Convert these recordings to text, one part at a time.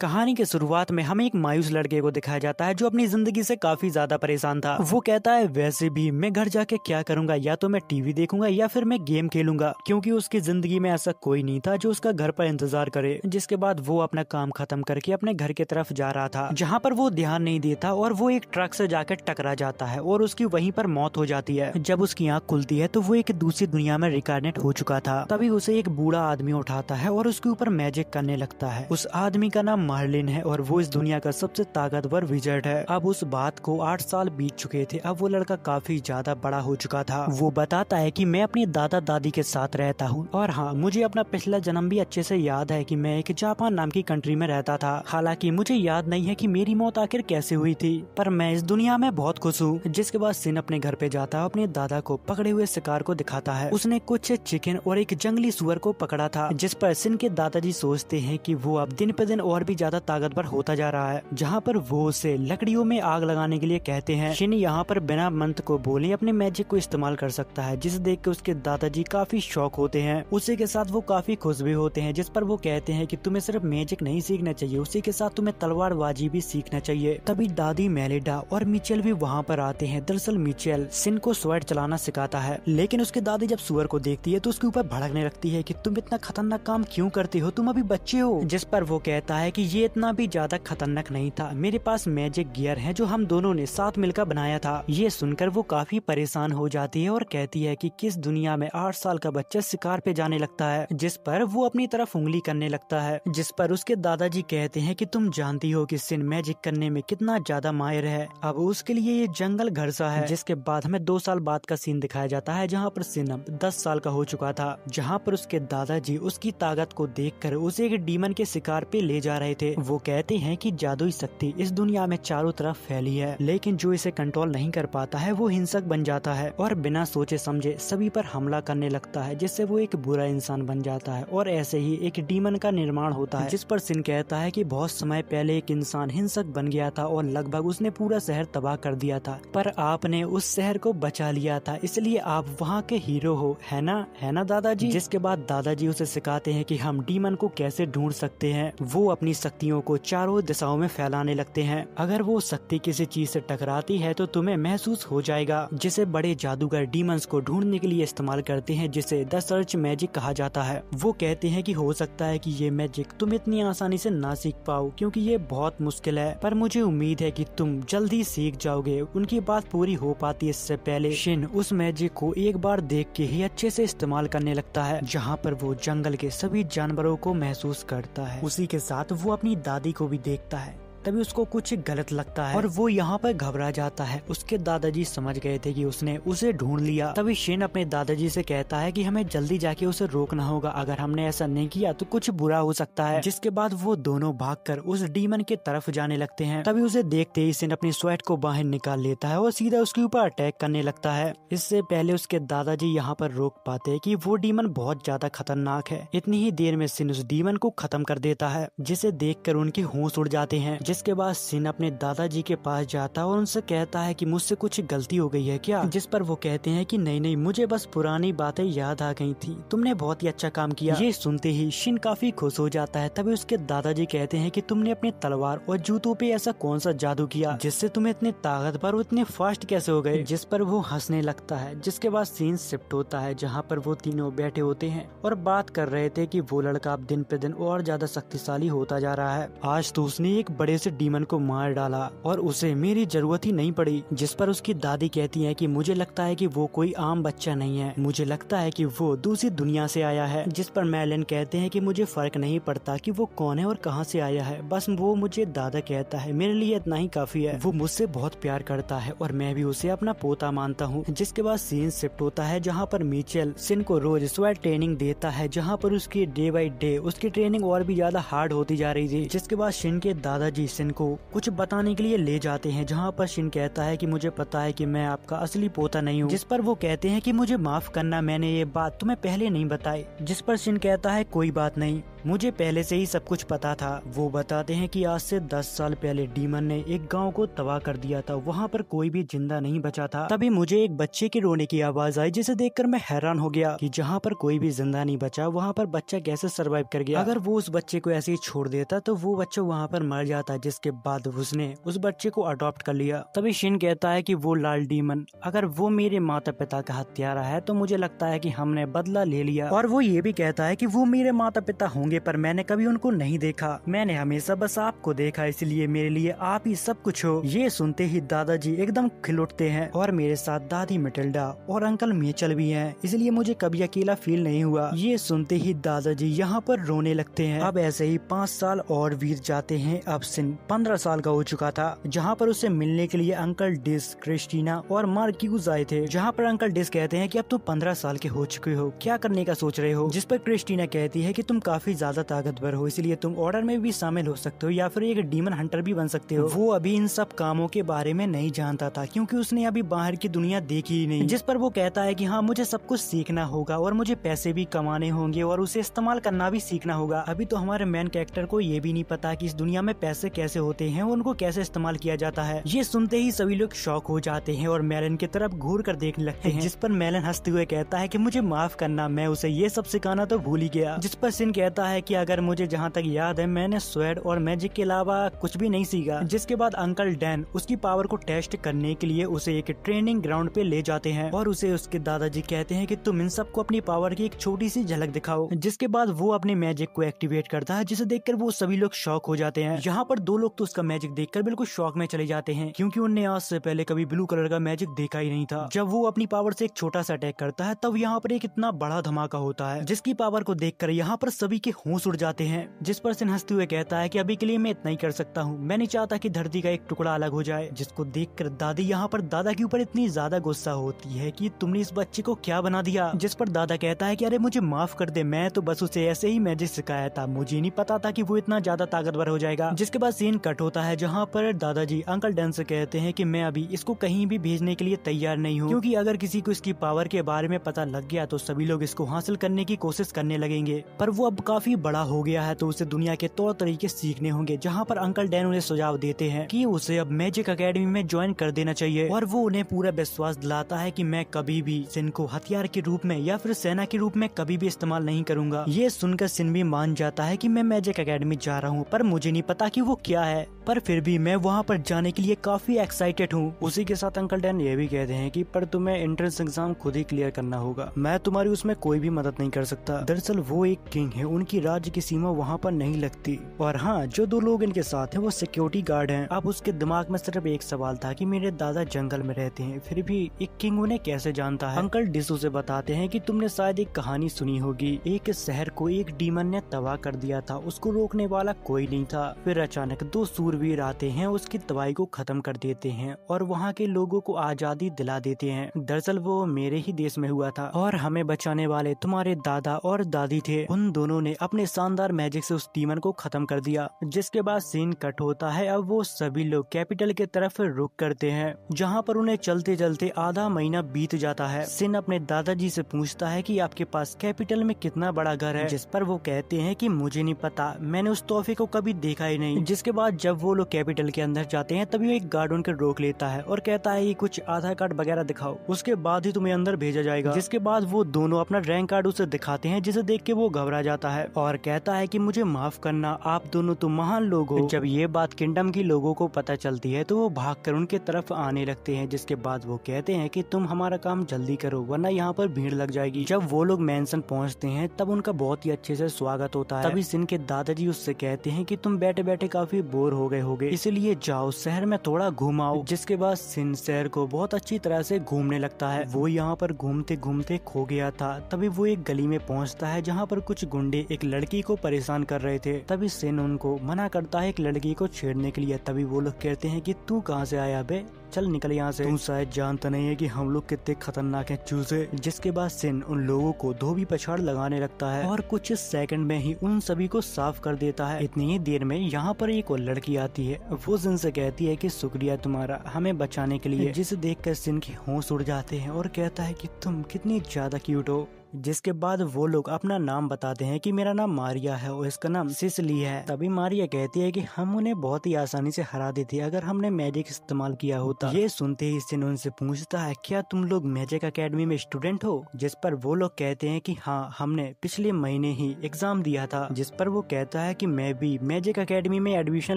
कहानी के शुरुआत में हमें एक मायूस लड़के को दिखाया जाता है जो अपनी जिंदगी से काफी ज्यादा परेशान था। वो कहता है वैसे भी मैं घर जाके क्या करूंगा, या तो मैं टीवी देखूंगा या फिर मैं गेम खेलूंगा, क्योंकि उसकी जिंदगी में ऐसा कोई नहीं था जो उसका घर पर इंतजार करे। जिसके बाद वो अपना काम खत्म करके अपने घर की तरफ जा रहा था, जहाँ पर वो ध्यान नहीं देता और वो एक ट्रक से जाकर टकरा जाता है और उसकी वहीं पर मौत हो जाती है। जब उसकी आंख खुलती है तो वो एक दूसरी दुनिया में रिकार्नेट हो चुका था। तभी उसे एक बूढ़ा आदमी उठाता है और उसके ऊपर मैजिक करने लगता है। उस आदमी का नाम मार्लिन है और वो इस दुनिया का सबसे ताकतवर विज़र्ड है। अब उस बात को 8 साल बीत चुके थे। अब वो लड़का काफी ज्यादा बड़ा हो चुका था। वो बताता है कि मैं अपनी दादा दादी के साथ रहता हूँ और हाँ, मुझे अपना पिछला जन्म भी अच्छे से याद है कि मैं एक जापान नाम की कंट्री में रहता था। हालांकि मुझे याद नहीं है कि मेरी मौत आखिर कैसे हुई थी, पर मैं इस दुनिया में बहुत खुश हूँ। जिसके बाद सिन अपने घर पे जाता है, अपने दादा को पकड़े हुए शिकार को दिखाता है। उसने कुछ चिकन और एक जंगली सुअर को पकड़ा था, जिस पर सिन के दादाजी सोचते हैं कि वो अब दिन पे दिन और भी ज्यादा ताकतवर होता जा रहा है। जहाँ पर वो उसे लकड़ियों में आग लगाने के लिए कहते हैं। शिन यहाँ पर बिना मंत्र को बोले अपने मैजिक को इस्तेमाल कर सकता है, जिसे देख के उसके दादाजी काफी शौक होते हैं। उसी के साथ वो काफी खुश भी होते हैं, जिस पर वो कहते हैं कि तुम्हें सिर्फ मैजिक नहीं सीखना चाहिए, उसी के साथ तुम्हें तलवारबाजी भी सीखना चाहिए। तभी दादी मेलिडा और मिचेल भी वहाँ पर आते हैं। दरअसल मिचेल सिन को स्वॉर्ड चलाना सिखाता है, लेकिन उसकी दादी जब सुअर को देखती है तो उसके ऊपर भड़कने लगती है कि तुम इतना खतरनाक काम क्यों करते हो, तुम अभी बच्चे हो। जिस पर वो कहता है कि ये इतना भी ज्यादा खतरनाक नहीं था, मेरे पास मैजिक गियर है जो हम दोनों ने साथ मिलकर बनाया था। ये सुनकर वो काफी परेशान हो जाती है और कहती है कि किस दुनिया में 8 साल का बच्चा शिकार पे जाने लगता है। जिस पर वो अपनी तरफ उंगली करने लगता है, जिस पर उसके दादाजी कहते हैं कि तुम जानती हो कि सिन मैजिक करने में कितना ज्यादा माहिर है, अब उसके लिए ये जंगल घर सा है। जिसके बाद हमें 2 साल बाद का सीन दिखाया जाता है, जहाँ पर सिन अब 10 साल का हो चुका था। जहाँ पर उसके दादाजी उसकी ताकत को देखकर उसे एक डीमन के शिकार पे ले जा रहे थे। वो कहते हैं कि जादुई शक्ति इस दुनिया में चारों तरफ फैली है, लेकिन जो इसे कंट्रोल नहीं कर पाता है वो हिंसक बन जाता है और बिना सोचे समझे सभी पर हमला करने लगता है, जिससे वो एक बुरा इंसान बन जाता है। और ऐसे ही एक डीमन का निर्माण होता है, जिस पर सिन कहता है कि बहुत समय पहले एक इंसान हिंसक बन गया था और लगभग उसने पूरा शहर तबाह कर दिया था, पर आपने उस शहर को बचा लिया था, इसलिए आप वहाँ के हीरो हो, है ना दादाजी। जिसके बाद दादाजी उसे सिखाते हैं कि हम डीमन को कैसे ढूंढ सकते हैं। वो अपनी शक्तियों को चारों दिशाओं में फैलाने लगते हैं। अगर वो शक्ति किसी चीज से टकराती है तो तुम्हें महसूस हो जाएगा, जिसे बड़े जादूगर डीमंस को ढूंढने के लिए इस्तेमाल करते हैं, जिसे द सर्च मैजिक कहा जाता है। वो कहते हैं कि हो सकता है कि ये मैजिक तुम इतनी आसानी से ना सीख पाओ, क्योंकि ये बहुत मुश्किल है, पर मुझे उम्मीद है कि तुम जल्दी सीख जाओगे। उनकी बात पूरी हो पाती है इससे पहले शिन उस मैजिक को एक बार देख के ही अच्छे से इस्तेमाल करने लगता है, जहाँ पर वो जंगल के सभी जानवरों को महसूस करता है। उसी के साथ वो अपनी दादी को भी देखता है। तभी उसको कुछ गलत लगता है और वो यहाँ पर घबरा जाता है। उसके दादाजी समझ गए थे कि उसने उसे ढूंढ लिया। तभी शिन अपने दादाजी से कहता है कि हमें जल्दी जाके उसे रोकना होगा, अगर हमने ऐसा नहीं किया तो कुछ बुरा हो सकता है। जिसके बाद वो दोनों भागकर उस डीमन के तरफ जाने लगते हैं। तभी उसे देखते ही शिन अपनी स्वॉर्ड को बाहर निकाल लेता है और सीधा उसके ऊपर अटैक करने लगता है। इससे पहले उसके दादाजी यहाँ पर रोक पाते हैं कि वो डीमन बहुत ज्यादा खतरनाक है। इतनी ही देर में शिन उस डीमन को खत्म कर देता है, जिसे देखकर उनके होश उड़ जाते हैं। जिसके बाद सिन अपने दादाजी के पास जाता है और उनसे कहता है कि मुझसे कुछ गलती हो गई है क्या। जिस पर वो कहते हैं कि नहीं, मुझे बस पुरानी बातें याद आ गई थी, तुमने बहुत ही अच्छा काम किया। ये सुनते ही शिन काफी खुश हो जाता है। तभी उसके दादाजी कहते हैं कि तुमने अपनी तलवार और जूतों पे ऐसा कौन सा जादू किया जिससे तुम इतने ताकतवर और इतने फास्ट कैसे हो गए। जिस पर वो हंसने लगता है। जिसके बाद सीन शिफ्ट होता है, जहाँ पर वो तीनों बैठे होते हैं और बात कर रहे थे कि वो लड़का अब दिन पे दिन और ज्यादा शक्तिशाली होता जा रहा है। आज तो उसने एक बड़े से डीमन को मार डाला और उसे मेरी जरूरत ही नहीं पड़ी। जिस पर उसकी दादी कहती है कि मुझे लगता है कि वो कोई आम बच्चा नहीं है, मुझे लगता है कि वो दूसरी दुनिया से आया है। जिस पर मैलन कहते हैं कि मुझे फर्क नहीं पड़ता कि वो कौन है और कहां से आया है, बस वो मुझे दादा कहता है, मेरे लिए इतना ही काफी है। वो मुझसे बहुत प्यार करता है और मैं भी उसे अपना पोता मानता हूँ। जिसके बाद सीन शिफ्ट होता है, जहाँ पर मिचेल सिन को रोज स्वॉर्ड ट्रेनिंग देता है, जहाँ पर उसकी डे बाई डे उसकी ट्रेनिंग और भी ज्यादा हार्ड होती जा रही थी। जिसके बाद शिन के दादाजी शिन को कुछ बताने के लिए ले जाते हैं, जहाँ पर शिन कहता है कि मुझे पता है कि मैं आपका असली पोता नहीं हूँ, जिस पर वो कहते हैं कि मुझे माफ करना, मैंने ये बात तुम्हें पहले नहीं बताई। जिस पर शिन कहता है कोई बात नहीं, मुझे पहले से ही सब कुछ पता था। वो बताते हैं कि आज से 10 साल पहले डीमन ने एक गांव को तबाह कर दिया था, वहाँ पर कोई भी जिंदा नहीं बचा था। तभी मुझे एक बच्चे के रोने की आवाज आई, जिसे देखकर मैं हैरान हो गया कि जहाँ पर कोई भी जिंदा नहीं बचा वहाँ पर बच्चा कैसे सरवाइव कर गया। अगर वो उस बच्चे को ऐसे ही छोड़ देता तो वो बच्चा वहाँ पर मर जाता, जिसके बाद उसने उस बच्चे को अडॉप्ट कर लिया। तभी शिन कहता है कि वो लाल डीमन, अगर वो मेरे माता पिता का हत्यारा है तो मुझे लगता है कि हमने बदला ले लिया। और वो ये भी कहता है कि वो मेरे माता पिता होंगे पर मैंने कभी उनको नहीं देखा, मैंने हमेशा बस आपको देखा, इसलिए मेरे लिए आप ही सब कुछ हो। ये सुनते ही दादाजी एकदम खिल उठते हैं और मेरे साथ दादी मेटिल्डा और अंकल मिचेल भी हैं, इसलिए मुझे कभी अकेला फील नहीं हुआ। ये सुनते ही दादाजी यहाँ पर रोने लगते हैं। अब ऐसे ही 5 साल और बीत जाते हैं। अब शिन 15 साल का हो चुका था, जहाँ पर उसे मिलने के लिए अंकल डिस, क्रिस्टीना और मार्क्यूज आए थे। जहाँ पर अंकल डिस कहते हैं कि अब तुम 15 साल के हो चुके हो, क्या करने का सोच रहे हो। जिस पर क्रिस्टीना कहती है कि तुम काफी ज्यादा ताकतवर हो, इसलिए तुम ऑर्डर में भी शामिल हो सकते हो या फिर एक डीमन हंटर भी बन सकते हो। वो अभी इन सब कामों के बारे में नहीं जानता था क्योंकि उसने अभी बाहर की दुनिया देखी ही नहीं। जिस पर वो कहता है कि हाँ, मुझे सब कुछ सीखना होगा और मुझे पैसे भी कमाने होंगे और उसे इस्तेमाल करना भी सीखना होगा। अभी तो हमारे मेन कैरेक्टर को ये भी नहीं पता कि इस दुनिया में पैसे कैसे होते हैं, उनको कैसे इस्तेमाल किया जाता है। ये सुनते ही सभी लोग शॉक हो जाते हैं और मेलन की तरफ घूर कर देखने लगते हैं। जिस पर मेलन हंसते हुए कहता है कि मुझे माफ करना, मैं उसे ये सब सिखाना तो भूल ही गया। जिस पर शिन कहता है कि अगर मुझे जहाँ तक याद है मैंने स्वैड और मैजिक के अलावा कुछ भी नहीं सीखा। जिसके बाद अंकल डैन उसकी पावर को टेस्ट करने के लिए उसे एक ट्रेनिंग ग्राउंड पे ले जाते हैं और उसे उसके दादाजी कहते हैं कि तुम इन सबको अपनी पावर की एक छोटी सी झलक दिखाओ। जिसके बाद वो अपने मैजिक को एक्टिवेट करता है, जिसे देखकर वो सभी लोग शॉक हो जाते हैं। यहाँ पर 2 लोग तो उसका मैजिक देखकर बिल्कुल शॉक में चले जाते हैं क्योंकि उन्हें आज से पहले कभी ब्लू कलर का मैजिक देखा ही नहीं था। जब वो अपनी पावर से एक छोटा सा अटैक करता है तब यहाँ पर एक इतना बड़ा धमाका होता है, जिसकी पावर को देखकर यहाँ पर सभी के होश उड़ जाते हैं। जिस पर शिन हंसते हुए कहता है कि अभी के लिए मैं इतना ही कर सकता हूँ, मैं नहीं चाहता कि धरती का एक टुकड़ा अलग हो जाए। जिसको देखकर दादी यहाँ पर दादा के ऊपर इतनी ज्यादा गुस्सा होती है कि तुमने इस बच्चे को क्या बना दिया। जिस पर दादा कहता है कि अरे मुझे माफ कर दे, मैं तो बस उसे ऐसे ही मैजिक सिखाया था, मुझे नहीं पता था कि वो इतना ज्यादा ताकतवर हो जाएगा। जिसके बाद सीन कट होता है जहाँ पर दादाजी अंकल डैन से कहते हैं कि मैं अभी इसको कहीं भी भेजने के लिए तैयार नहीं हूँ, क्योंकि अगर किसी को इसकी पावर के बारे में पता लग गया तो सभी लोग इसको हासिल करने की कोशिश करने लगेंगे। पर वो अब काफी बड़ा हो गया है तो उसे दुनिया के तौर तरीके सीखने होंगे। जहाँ पर अंकल डैन उन्हें सुझाव देते हैं कि उसे अब मैजिक एकेडमी में ज्वाइन कर देना चाहिए और वो उन्हें पूरा विश्वास दिलाता है कि मैं कभी भी शिन को हथियार के रूप में या फिर सेना के रूप में कभी भी इस्तेमाल नहीं करूंगा। ये सुनकर शिन भी मान जाता है कि मैं मैजिक एकेडमी जा रहा हूँ, पर मुझे नहीं पता कि वो क्या है, पर फिर भी मैं वहाँ पर जाने के लिए काफी एक्साइटेड हूँ। उसी के साथ अंकल डैन ये भी कहते हैं कि पर तुम्हें एंट्रेंस एग्जाम खुद ही क्लियर करना होगा, मैं तुम्हारी उसमें कोई भी मदद नहीं कर सकता। दरअसल वो एक किंग है, उनकी राज्य की सीमा वहाँ पर नहीं लगती। और हाँ, जो 2 लोग इनके साथ हैं वो सिक्योरिटी गार्ड हैं। अब उसके दिमाग में सिर्फ एक सवाल था कि मेरे दादा जंगल में रहते हैं, फिर भी एक किंग उन्हें कैसे जानता है। अंकल डिसो से बताते हैं कि तुमने शायद एक कहानी सुनी होगी, एक शहर को एक डीमन ने तबाह कर दिया था, उसको रोकने वाला कोई नहीं था। फिर अचानक 2 सूरवीर आते हैं, उसकी तबाही को खत्म कर देते हैं और वहाँ के लोगों को आजादी दिला देते हैं। दरअसल वो मेरे ही देश में हुआ था और हमें बचाने वाले तुम्हारे दादा और दादी थे। उन दोनों ने अपने शानदार मैजिक से उस डीमन को खत्म कर दिया। जिसके बाद सीन कट होता है। अब वो सभी लोग कैपिटल के तरफ रुक करते हैं, जहाँ पर उन्हें चलते चलते आधा महीना बीत जाता है। सिन अपने दादाजी से पूछता है कि आपके पास कैपिटल में कितना बड़ा घर है, जिस पर वो कहते हैं कि मुझे नहीं पता, मैंने उस तोहफे को कभी देखा ही नहीं। जिसके बाद जब वो लोग कैपिटल के अंदर जाते हैं तभी एक गार्ड उनके रोक लेता है और कहता है कि कुछ आधार कार्ड वगैरह दिखाओ, उसके बाद ही तुम्हें अंदर भेजा जाएगा। जिसके बाद वो दोनों अपना रैंक कार्ड उसे दिखाते हैं, जिसे देख के वो घबरा जाता है और कहता है कि मुझे माफ करना, आप दोनों तो महान लोग हो। जब ये बात किंगडम की लोगों को पता चलती है तो वो भागकर उनके तरफ आने लगते हैं। जिसके बाद वो कहते हैं कि तुम हमारा काम जल्दी करो वरना यहाँ पर भीड़ लग जाएगी। जब वो लोग मैंसन पहुँचते हैं तब उनका बहुत ही अच्छे से स्वागत होता है। तभी सिन के दादाजी उससे कहते हैं कि तुम बैठे बैठे काफी बोर हो गए होगे, इसलिए जाओ शहर में थोड़ा घुमाओ। जिसके बाद सिन शहर को बहुत अच्छी तरह से घूमने लगता है। वो यहाँ पर घूमते घूमते खो गया था। तभी वो एक गली में पहुँचता है जहाँ पर कुछ गुंडे एक लड़की को परेशान कर रहे थे। तभी सिन उनको मना करता है एक लड़की को छेड़ने के लिए। तभी वो लोग कहते हैं कि तू कहाँ से आया बे, चल निकल यहाँ से, तू शायद जानता नहीं है कि हम लोग कितने खतरनाक हैं चूजे। जिसके बाद सिन उन लोगों को धोबी पछाड़ लगाने लगता है और कुछ सेकंड में ही उन सभी को साफ कर देता है। इतनी ही देर में यहाँ पर एक और लड़की आती है। वो सिन से कहती है कि शुक्रिया तुम्हारा हमें बचाने के लिए, जिसे देखकर सिन की होश उड़ जाते हैं और कहता है कि तुम कितनी ज्यादा क्यूट हो। जिसके बाद वो लोग अपना नाम बताते हैं कि मेरा नाम मारिया है और इसका नाम सिसली है। तभी मारिया कहती है कि हम उन्हें बहुत ही आसानी से हरा देते अगर हमने मैजिक इस्तेमाल किया होता। ये सुनते ही सिन उनसे पूछता है क्या तुम लोग मैजिक एकेडमी में स्टूडेंट हो? जिस पर वो लोग कहते हैं कि हाँ, हमने पिछले महीने ही एग्जाम दिया था। जिस पर वो कहता है कि मैं भी मैजिक एकेडमी में एडमिशन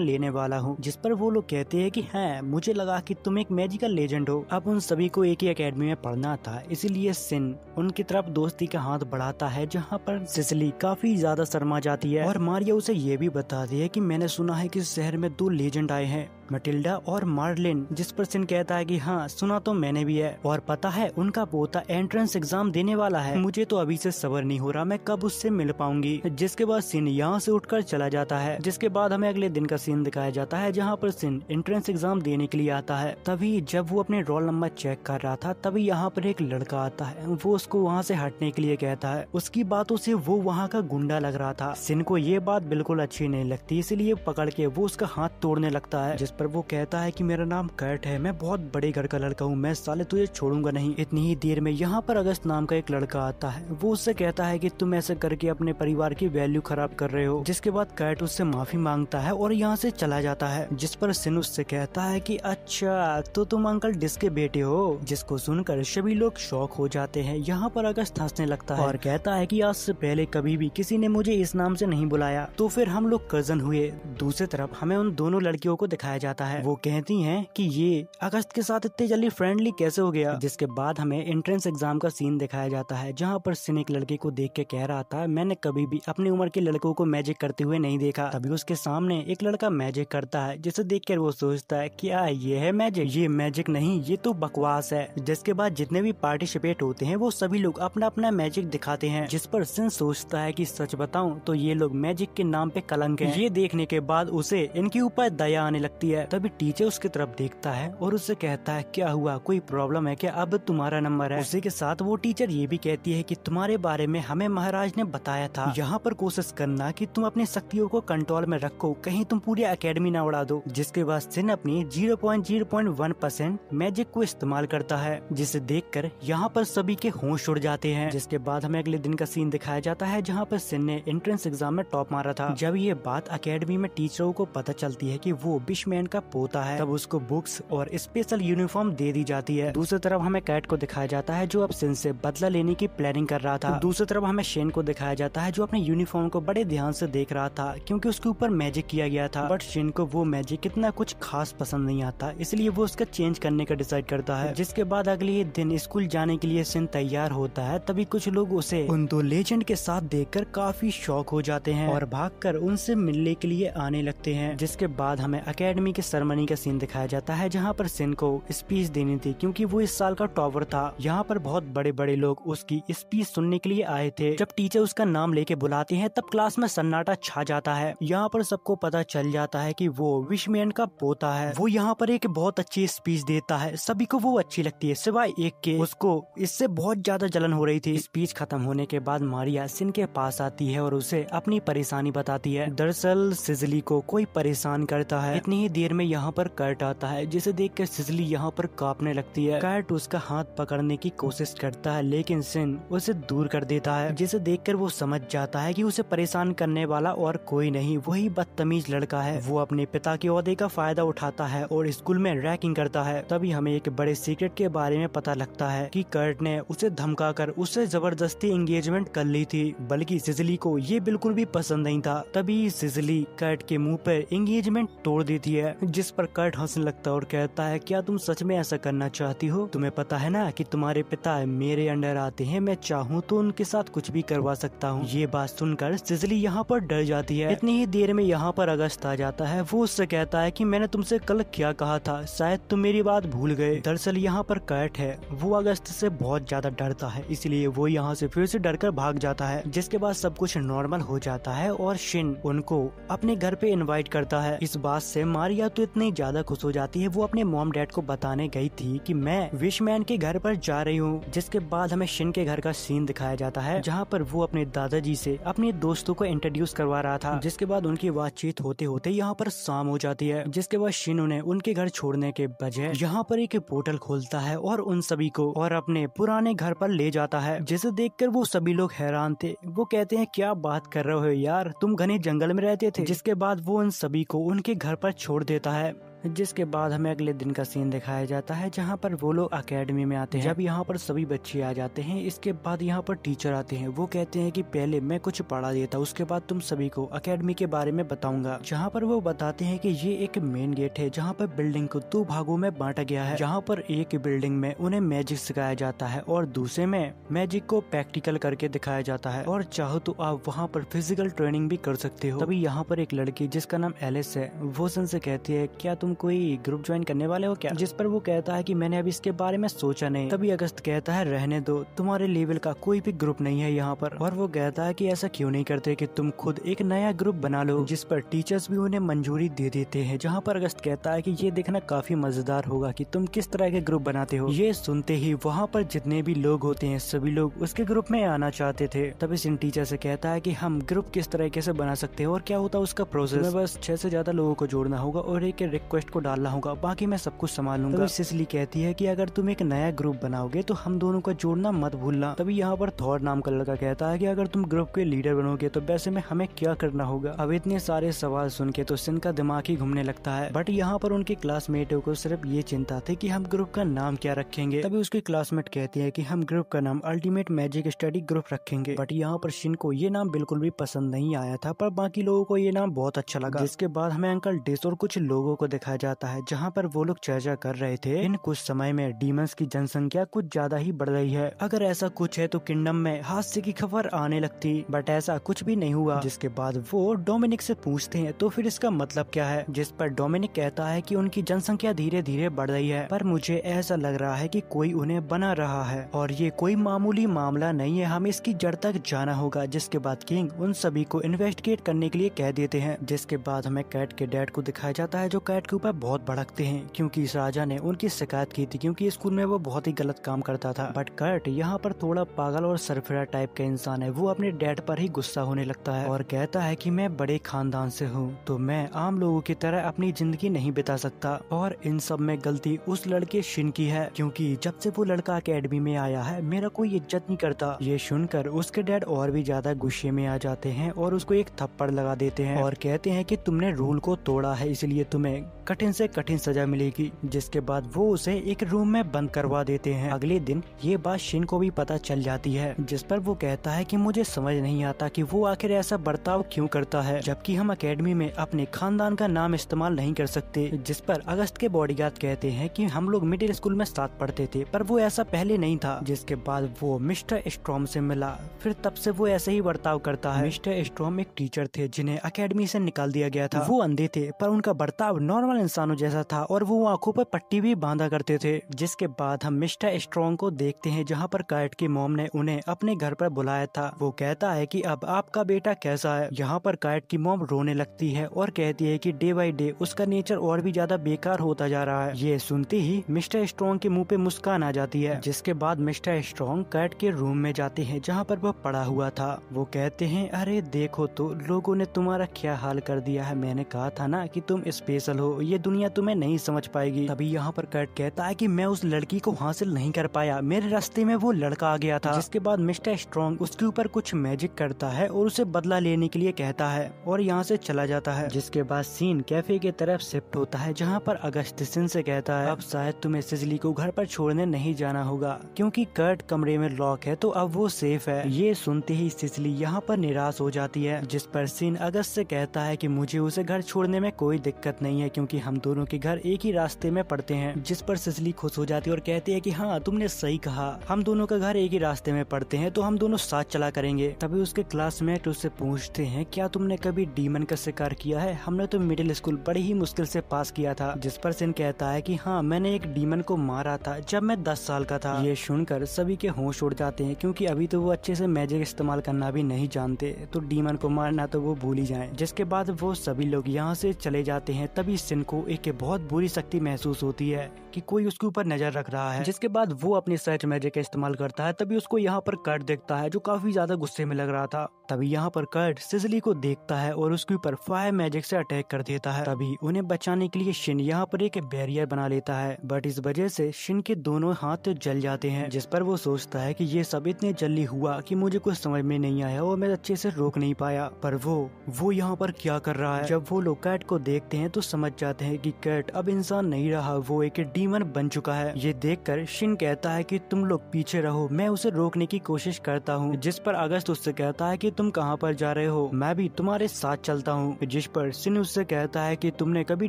लेने वाला हूँ। जिस पर वो लोग कहते हैं कि हाँ, मुझे लगा कि तुम एक मैजिकल लेजेंड हो। अब उन सभी को एक ही एकेडमी में पढ़ना था, इसीलिए सिन उनकी तरफ दोस्ती का हाथ बढ़ाता है, जहाँ पर सिसली काफी ज्यादा शर्मा जाती है और मारिया उसे ये भी बताती है कि मैंने सुना है कि इस शहर में 2 लेजेंड आए हैं, मैटिल्डा और मार्लिन। जिस पर सिन कहता है कि हाँ, सुना तो मैंने भी है और पता है उनका पोता एंट्रेंस एग्जाम देने वाला है। मुझे तो अभी से सब्र नहीं हो रहा, मैं कब उससे मिल पाऊंगी। जिसके बाद सिन यहाँ से उठकर चला जाता है। जिसके बाद हमें अगले दिन का सीन दिखाया जाता है, जहाँ पर सिन एंट्रेंस एग्जाम देने के लिए आता है। तभी जब वो अपने रोल नंबर चेक कर रहा था, तभी यहाँ पर एक लड़का आता है। वो उसको वहाँ से हटने के लिए कहता है। उसकी बातों से वो वहाँ का गुंडा लग रहा था। सिन को ये बात बिल्कुल अच्छी नहीं लगती, इसलिए पकड़ के वो उसका हाथ तोड़ने लगता है। जिस पर वो कहता है कि मेरा नाम कर्ट है, मैं बहुत बड़े घर का लड़का हूँ, मैं साले तुझे छोड़ूंगा नहीं। इतनी ही देर में यहाँ पर अगस्त नाम का एक लड़का आता है। वो उससे कहता है कि तुम ऐसे करके अपने परिवार की वैल्यू खराब कर रहे हो। जिसके बाद कर्ट उससे माफी मांगता है और यहाँ से चला जाता है। जिस पर सिन उससे कहता है कि अच्छा, तो तुम अंकल डिस के बेटे हो। जिसको सुनकर सभी लोग शॉक हो जाते हैं। यहाँ पर अगस्त हंसने लगता है और कहता है कि आज से पहले कभी भी किसी ने मुझे इस नाम से नहीं बुलाया, तो फिर हम लोग कजन हुए। दूसरी तरफ हमें उन दोनों लड़कियों को दिखाया जाता है। वो कहती हैं कि ये अगस्त के साथ इतनी जल्दी फ्रेंडली कैसे हो गया। जिसके बाद हमें एंट्रेंस एग्जाम का सीन दिखाया जाता है, जहाँ पर सिन एक लड़के को देख के कह रहा था, मैंने कभी भी अपनी उम्र के लड़कों को मैजिक करते हुए नहीं देखा। तभी उसके सामने एक लड़का मैजिक करता है, जिसे देखकर वो सोचता है क्या ये है मैजिक? ये मैजिक नहीं, ये तो बकवास है। जिसके बाद जितने भी पार्टिसिपेट होते हैं वो सभी लोग अपना अपना मैजिक दिखाते हैं। जिस पर सिन सोचता है कि सच बताऊं तो ये लोग मैजिक के नाम पे कलंक हैं। ये देखने के बाद उसे इनके ऊपर दया आने लगती है। तभी टीचर उसकी तरफ देखता है और उससे कहता है क्या हुआ, कोई प्रॉब्लम है क्या? अब तुम्हारा नंबर है। उसी के साथ वो टीचर ये भी कहती है कि तुम्हारे बारे में हमें महाराज ने बताया था, यहाँ पर कोशिश करना कि तुम अपनी शक्तियों को कंट्रोल में रखो, कहीं तुम पूरी एकेडमी न उड़ा दो। जिसके बाद सिन अपनी 0.01% मैजिक को इस्तेमाल करता है, जिसे देखकर यहाँ पर सभी के होश उड़ जाते हैं। जिसके बाद हमें अगले दिन का सीन दिखाया जाता है, जहाँ पर सिन ने एंट्रेंस एग्जाम में टॉप मारा था। जब ये बात एकेडमी में टीचरों को पता चलती है कि वो विशमैन का पोता है, तब उसको बुक्स और स्पेशल यूनिफॉर्म दे दी जाती है। दूसरी तरफ हमें कैट को दिखाया जाता है, जो अब सिन से बदला लेने की प्लानिंग कर रहा था। दूसरी तरफ हमें शेन को दिखाया जाता है, जो अपने यूनिफॉर्म को बड़े ध्यान से देख रहा था, क्योंकि उसके ऊपर मैजिक किया गया था। बट शेन को वो मैजिक कितना कुछ खास पसंद नहीं आता, इसलिए वो उसका चेंज करने का डिसाइड करता है। जिसके बाद अगले दिन स्कूल जाने के लिए सिन तैयार होता है। तभी कुछ लोग उसे उन 2 लेजेंड के साथ देखकर काफी शॉक हो जाते हैं और भागकर उनसे मिलने के लिए आने लगते हैं। जिसके बाद हमें एकेडमी के सेरेमनी का सीन दिखाया जाता है, जहाँ पर सिन को स्पीच देनी थी, क्योंकि वो इस साल का टॉपर था। यहाँ पर बहुत बड़े बड़े लोग उसकी स्पीच सुनने के लिए आए थे। जब टीचर उसका नाम लेके बुलाते हैं, तब क्लास में सन्नाटा छा जाता है। यहाँ पर सबको पता चल जाता है कि वो विशमैन का पोता है। वो यहाँ पर एक बहुत अच्छी स्पीच देता है, सभी को वो अच्छी लगती है सिवाय एक के। उसको इससे बहुत ज्यादा जलन हो रही थी। स्पीच खत्म होने के बाद मारिया सिन के पास आती है और उसे अपनी परेशानी बताती है। दरअसल सिसली को कोई परेशान करता है। इतनी ही देर में यहाँ पर कर्ट आता है, जिसे देखकर सिसली यहाँ पर कांपने लगती है। कर्ट उसका हाथ पकड़ने की कोशिश करता है, लेकिन सिन उसे दूर कर देता है, जिसे देखकर वो समझ जाता है कि उसे परेशान करने वाला और कोई नहीं, वही बदतमीज लड़का है। वो अपने पिता के ओहदे का फायदा उठाता है और स्कूल में रैगिंग करता है। तभी हमें एक बड़े सीक्रेट के बारे में पता लगता है कि कर्ट ने उसे धमकाकर उससे जबरदस्ती एंगेजमेंट कर ली थी, बल्कि सिसली को ये बिल्कुल भी पसंद नहीं था। तभी सिसली कर्ट के मुंह पर एंगेजमेंट तोड़ देती है, जिस पर कर्ट हंसने लगता है और कहता है क्या तुम सच में ऐसा करना चाहती हो? तुम्हें पता है ना कि तुम्हारे पिता मेरे अंडर आते हैं, मैं चाहूँ तो उनके साथ कुछ भी करवा सकता हूँ। ये बात सुनकर सिसली यहाँ पर डर जाती है। इतनी ही देर में यहाँ पर अगस्त आ जाता है। वो उससे कहता है कि मैंने तुमसे कल क्या कहा था, शायद तुम मेरी बात भूल गए। दरअसल यहाँ पर कर्ट है, वो अगस्त से बहुत ज्यादा डरता है, इसलिए वो यहाँ से फिर से डरकर भाग जाता है। जिसके बाद सब कुछ नॉर्मल हो जाता है और शिन उनको अपने घर पे इनवाइट करता है। इस बात से मारिया आलिया तो इतनी ज्यादा खुश हो जाती है, वो अपने मॉम डैड को बताने गई थी कि मैं विशमैन के घर पर जा रही हूँ। जिसके बाद हमें शिन के घर का सीन दिखाया जाता है, जहाँ पर वो अपने दादाजी से अपने दोस्तों को इंट्रोड्यूस करवा रहा था। जिसके बाद उनकी बातचीत होते होते यहाँ पर शाम हो जाती है। जिसके बाद शिन उन्हें उनके घर छोड़ने के बजाय यहाँ पर एक पोर्टल खोलता है और उन सभी को और अपने पुराने घर पर ले जाता है, जिसे देखकर वो सभी लोग हैरान थे। वो कहते हैं क्या बात कर रहे हो यार, तुम घने जंगल में रहते थे। जिसके बाद वो उन सभी को उनके घर पर छोड़ देता है। जिसके बाद हमें अगले दिन का सीन दिखाया जाता है, जहाँ पर वो लोग अकेडमी में आते हैं। जब यहाँ पर सभी बच्चे आ जाते हैं, इसके बाद यहाँ पर टीचर आते हैं। वो कहते हैं कि पहले मैं कुछ पढ़ा देता, उसके बाद तुम सभी को अकेडमी के बारे में बताऊंगा। जहाँ पर वो बताते हैं कि ये एक मेन गेट है, जहाँ पर बिल्डिंग को 2 भागों में बांटा गया है। जहाँ पर एक बिल्डिंग में उन्हें मैजिक सिखाया जाता है और दूसरे में मैजिक को प्रैक्टिकल करके दिखाया जाता है, और चाहो तो आप वहाँ पर फिजिकल ट्रेनिंग भी कर सकते हो। तभी यहाँ पर एक लड़की जिसका नाम एलिस है, वो सन से कहती है क्या तुम कोई ग्रुप ज्वाइन करने वाले हो क्या? जिस पर वो कहता है कि मैंने अभी इसके बारे में सोचा नहीं। तभी अगस्त कहता है रहने दो, तुम्हारे लेवल का कोई भी ग्रुप नहीं है यहाँ पर। और वो कहता है कि ऐसा क्यों नहीं करते कि तुम खुद एक नया ग्रुप बना लो। जिस पर टीचर्स भी उन्हें मंजूरी दे देते हैं। जहाँ पर अगस्त कहता है कि ये देखना काफी मजेदार होगा कि तुम किस तरह के ग्रुप बनाते हो। ये सुनते ही वहाँ पर जितने भी लोग होते हैं सभी लोग उसके ग्रुप में आना चाहते थे। तभी सिन टीचर से कहता है कि हम ग्रुप किस तरीके से बना सकते हैं और क्या होता है उसका प्रोसेस। बस 6 से ज्यादा लोगों को जोड़ना होगा और एक रिक्वेस्ट को डालना होगा, बाकी मैं सब कुछ संभाल लूंगा। तभी सिसिली कहती है कि अगर तुम एक नया ग्रुप बनाओगे तो हम दोनों को जोड़ना मत भूलना। तभी यहाँ पर थॉर नाम का लड़का कहता है कि अगर तुम ग्रुप के लीडर बनोगे तो वैसे में हमें क्या करना होगा। अब इतने सारे सवाल सुन के तो सिन का दिमाग ही घूमने लगता है। बट यहाँ पर उनके क्लासमेटों को सिर्फ ये चिंता थी कि हम ग्रुप का नाम क्या रखेंगे। तभी उसकी क्लासमेट कहती है कि हम ग्रुप का नाम अल्टीमेट मैजिक स्टडी ग्रुप रखेंगे। बट यहाँ पर शिन को ये नाम बिल्कुल भी पसंद नहीं आया था, पर बाकी लोगों को ये नाम बहुत अच्छा लगा। जिसके बाद हमें अंकल डिस और कुछ लोगों को दिखाया जाता है, जहाँ पर वो लोग चर्चा कर रहे थे इन कुछ समय में डीमंस की जनसंख्या कुछ ज्यादा ही बढ़ रही है। अगर ऐसा कुछ है तो किंगडम में हादसे की खबर आने लगती, बट ऐसा कुछ भी नहीं हुआ। जिसके बाद वो डोमिनिक से पूछते हैं तो फिर इसका मतलब क्या है। जिस पर डोमिनिक कहता है कि उनकी जनसंख्या धीरे धीरे बढ़ रही है, पर मुझे ऐसा लग रहा है कि कोई उन्हें बना रहा है और ये कोई मामूली मामला नहीं है, हमें इसकी जड़ तक जाना होगा। जिसके बाद किंग उन सभी को इन्वेस्टिगेट करने के लिए कह देते हैं। जिसके बाद हमें कैट के डैड को दिखाया जाता है, जो कैट के ऊपर बहुत भड़कते हैं क्योंकि इस राजा ने उनकी शिकायत की थी क्योंकि स्कूल में वो बहुत ही गलत काम करता था। बट कर्ट यहाँ पर थोड़ा पागल और सरफिरा टाइप का इंसान है। वो अपने डैड पर ही गुस्सा होने लगता है और कहता है कि मैं बड़े खानदान से हूँ तो मैं आम लोगों की तरह अपनी जिंदगी नहीं बिता सकता, और इन सब में गलती उस लड़के शिन की है क्योंकि जब से वो लड़का अकेडमी में आया है मेरा कोई इज्जत नहीं करता। ये सुनकर उसके डैड और भी ज्यादा गुस्से में आ जाते हैं और उसको एक थप्पड़ लगा देते हैं और कहते हैं कि तुमने रूल को तोड़ा है, इसलिए तुम्हें कठिन से कठिन सजा मिलेगी। जिसके बाद वो उसे एक रूम में बंद करवा देते हैं। अगले दिन ये बात शिन को भी पता चल जाती है, जिस पर वो कहता है कि मुझे समझ नहीं आता कि वो आखिर ऐसा बर्ताव क्यों करता है, जबकि हम अकेडमी में अपने खानदान का नाम इस्तेमाल नहीं कर सकते। जिस पर अगस्त के बॉडीगार्ड कहते हैं कि हम लोग मिडिल स्कूल में साथ पढ़ते थे, पर वो ऐसा पहले नहीं था। जिसके बाद वो मिस्टर स्ट्रॉम से मिला, फिर तब से वो ऐसे ही बर्ताव करता है। मिस्टर स्ट्रॉम एक टीचर थे जिन्हें अकेडमी से निकाल दिया गया था। वो अंधे थे पर उनका बर्ताव नॉर्मल इंसानों जैसा था और वो आंखों पर पट्टी भी बांधा करते थे। जिसके बाद हम मिस्टर स्ट्रॉन्ग को देखते हैं, जहाँ पर कैट की मॉम ने उन्हें अपने घर पर बुलाया था। वो कहता है कि अब आपका बेटा कैसा है। यहाँ पर कैट की मॉम रोने लगती है और कहती है कि डे बाय डे उसका नेचर और भी ज्यादा बेकार होता जा रहा है। ये सुनते ही मिस्टर स्ट्रॉन्ग के मुंह पे मुस्कान आ जाती है। जिसके बाद मिस्टर स्ट्रॉन्ग कैट के रूम में जाते हैं जहाँ पर वो पड़ा हुआ था। वो कहते हैं अरे देखो तो लोगों ने तुम्हारा क्या हाल कर दिया है, मैंने कहा था ना कि तुम स्पेशल हो, ये दुनिया तुम्हें नहीं समझ पाएगी। तभी यहाँ पर कैट कहता है कि मैं उस लड़की को हासिल नहीं कर पाया, मेरे रास्ते में वो लड़का आ गया था। जिसके बाद मिस्टर स्ट्रॉन्ग उसके ऊपर कुछ मैजिक करता है और उसे बदला लेने के लिए कहता है और यहाँ से चला जाता है। जिसके बाद सीन कैफे की तरफ शिफ्ट होता है, जहाँ पर अगस्त सिन से कहता है अब शायद तुम्हें सिसिली को घर पर छोड़ने नहीं जाना होगा क्योंकि कर्ट कमरे में लॉक है तो अब वो सेफ है। ये सुनते ही सिसिली यहाँ पर निराश हो जाती है। जिस पर सीन अगस्त से कहता है कि मुझे उसे घर छोड़ने में कोई दिक्कत नहीं है क्योंकि हम दोनों के घर एक ही रास्ते में पड़ते हैं। जिस पर सिसिली खुश हो जाती है और कहती है कि हाँ तुमने सही कहा, हम दोनों का घर एक ही रास्ते में पड़ते हैं तो हम दोनों साथ चला करेंगे। तभी उसके क्लासमेट उससे पूछते हैं क्या तुमने कभी डीमन का शिकार किया है, हमने तो मिडिल स्कूल बड़ी ही मुश्किल से पास किया था। जिस पर सिन कहता है कि हाँ मैंने एक डीमन को मारा था जब मैं 10 साल का था। ये सुनकर सभी के होश उड़ जाते हैं क्योंकि अभी तो वो अच्छे से मैजिक इस्तेमाल करना भी नहीं जानते, तो डीमन को मारना तो वो भूल ही जाए। जिसके बाद वो सभी लोग यहाँ से चले जाते हैं। तभी सिन शिन को एक बहुत बुरी शक्ति महसूस होती है कि कोई उसके ऊपर नजर रख रहा है, जिसके बाद वो अपनी सर्च मैजिक का इस्तेमाल करता है। तभी उसको यहाँ पर कर्ट देखता है जो काफी ज्यादा गुस्से में लग रहा था। तभी यहाँ पर कर्ट सिसिली को देखता है और उसके ऊपर फायर मैजिक से अटैक कर देता है। तभी उन्हें बचाने के लिए शिन यहाँ पर एक बैरियर बना लेता है, बट इस वजह से शिन के दोनों हाथ जल जाते हैं, जिस पर वो सोचता है कि ये सब इतने जल्दी हुआ कि मुझे कुछ समझ में नहीं आया और मैं अच्छे से रोक नहीं पाया। पर वो यहाँ पर क्या कर रहा है। जब वो लोग कैट को देखते हैं तो समझ जाते हैं कि कैट अब इंसान नहीं रहा, वो एक डीमन बन चुका है। ये देखकर शिन कहता है कि तुम लोग पीछे रहो, मैं उसे रोकने की कोशिश करता हूँ। जिस पर अगस्त उससे कहता है कि तुम कहाँ पर जा रहे हो, मैं भी तुम्हारे साथ चलता हूँ। जिस पर शिन उससे कहता है कि तुमने कभी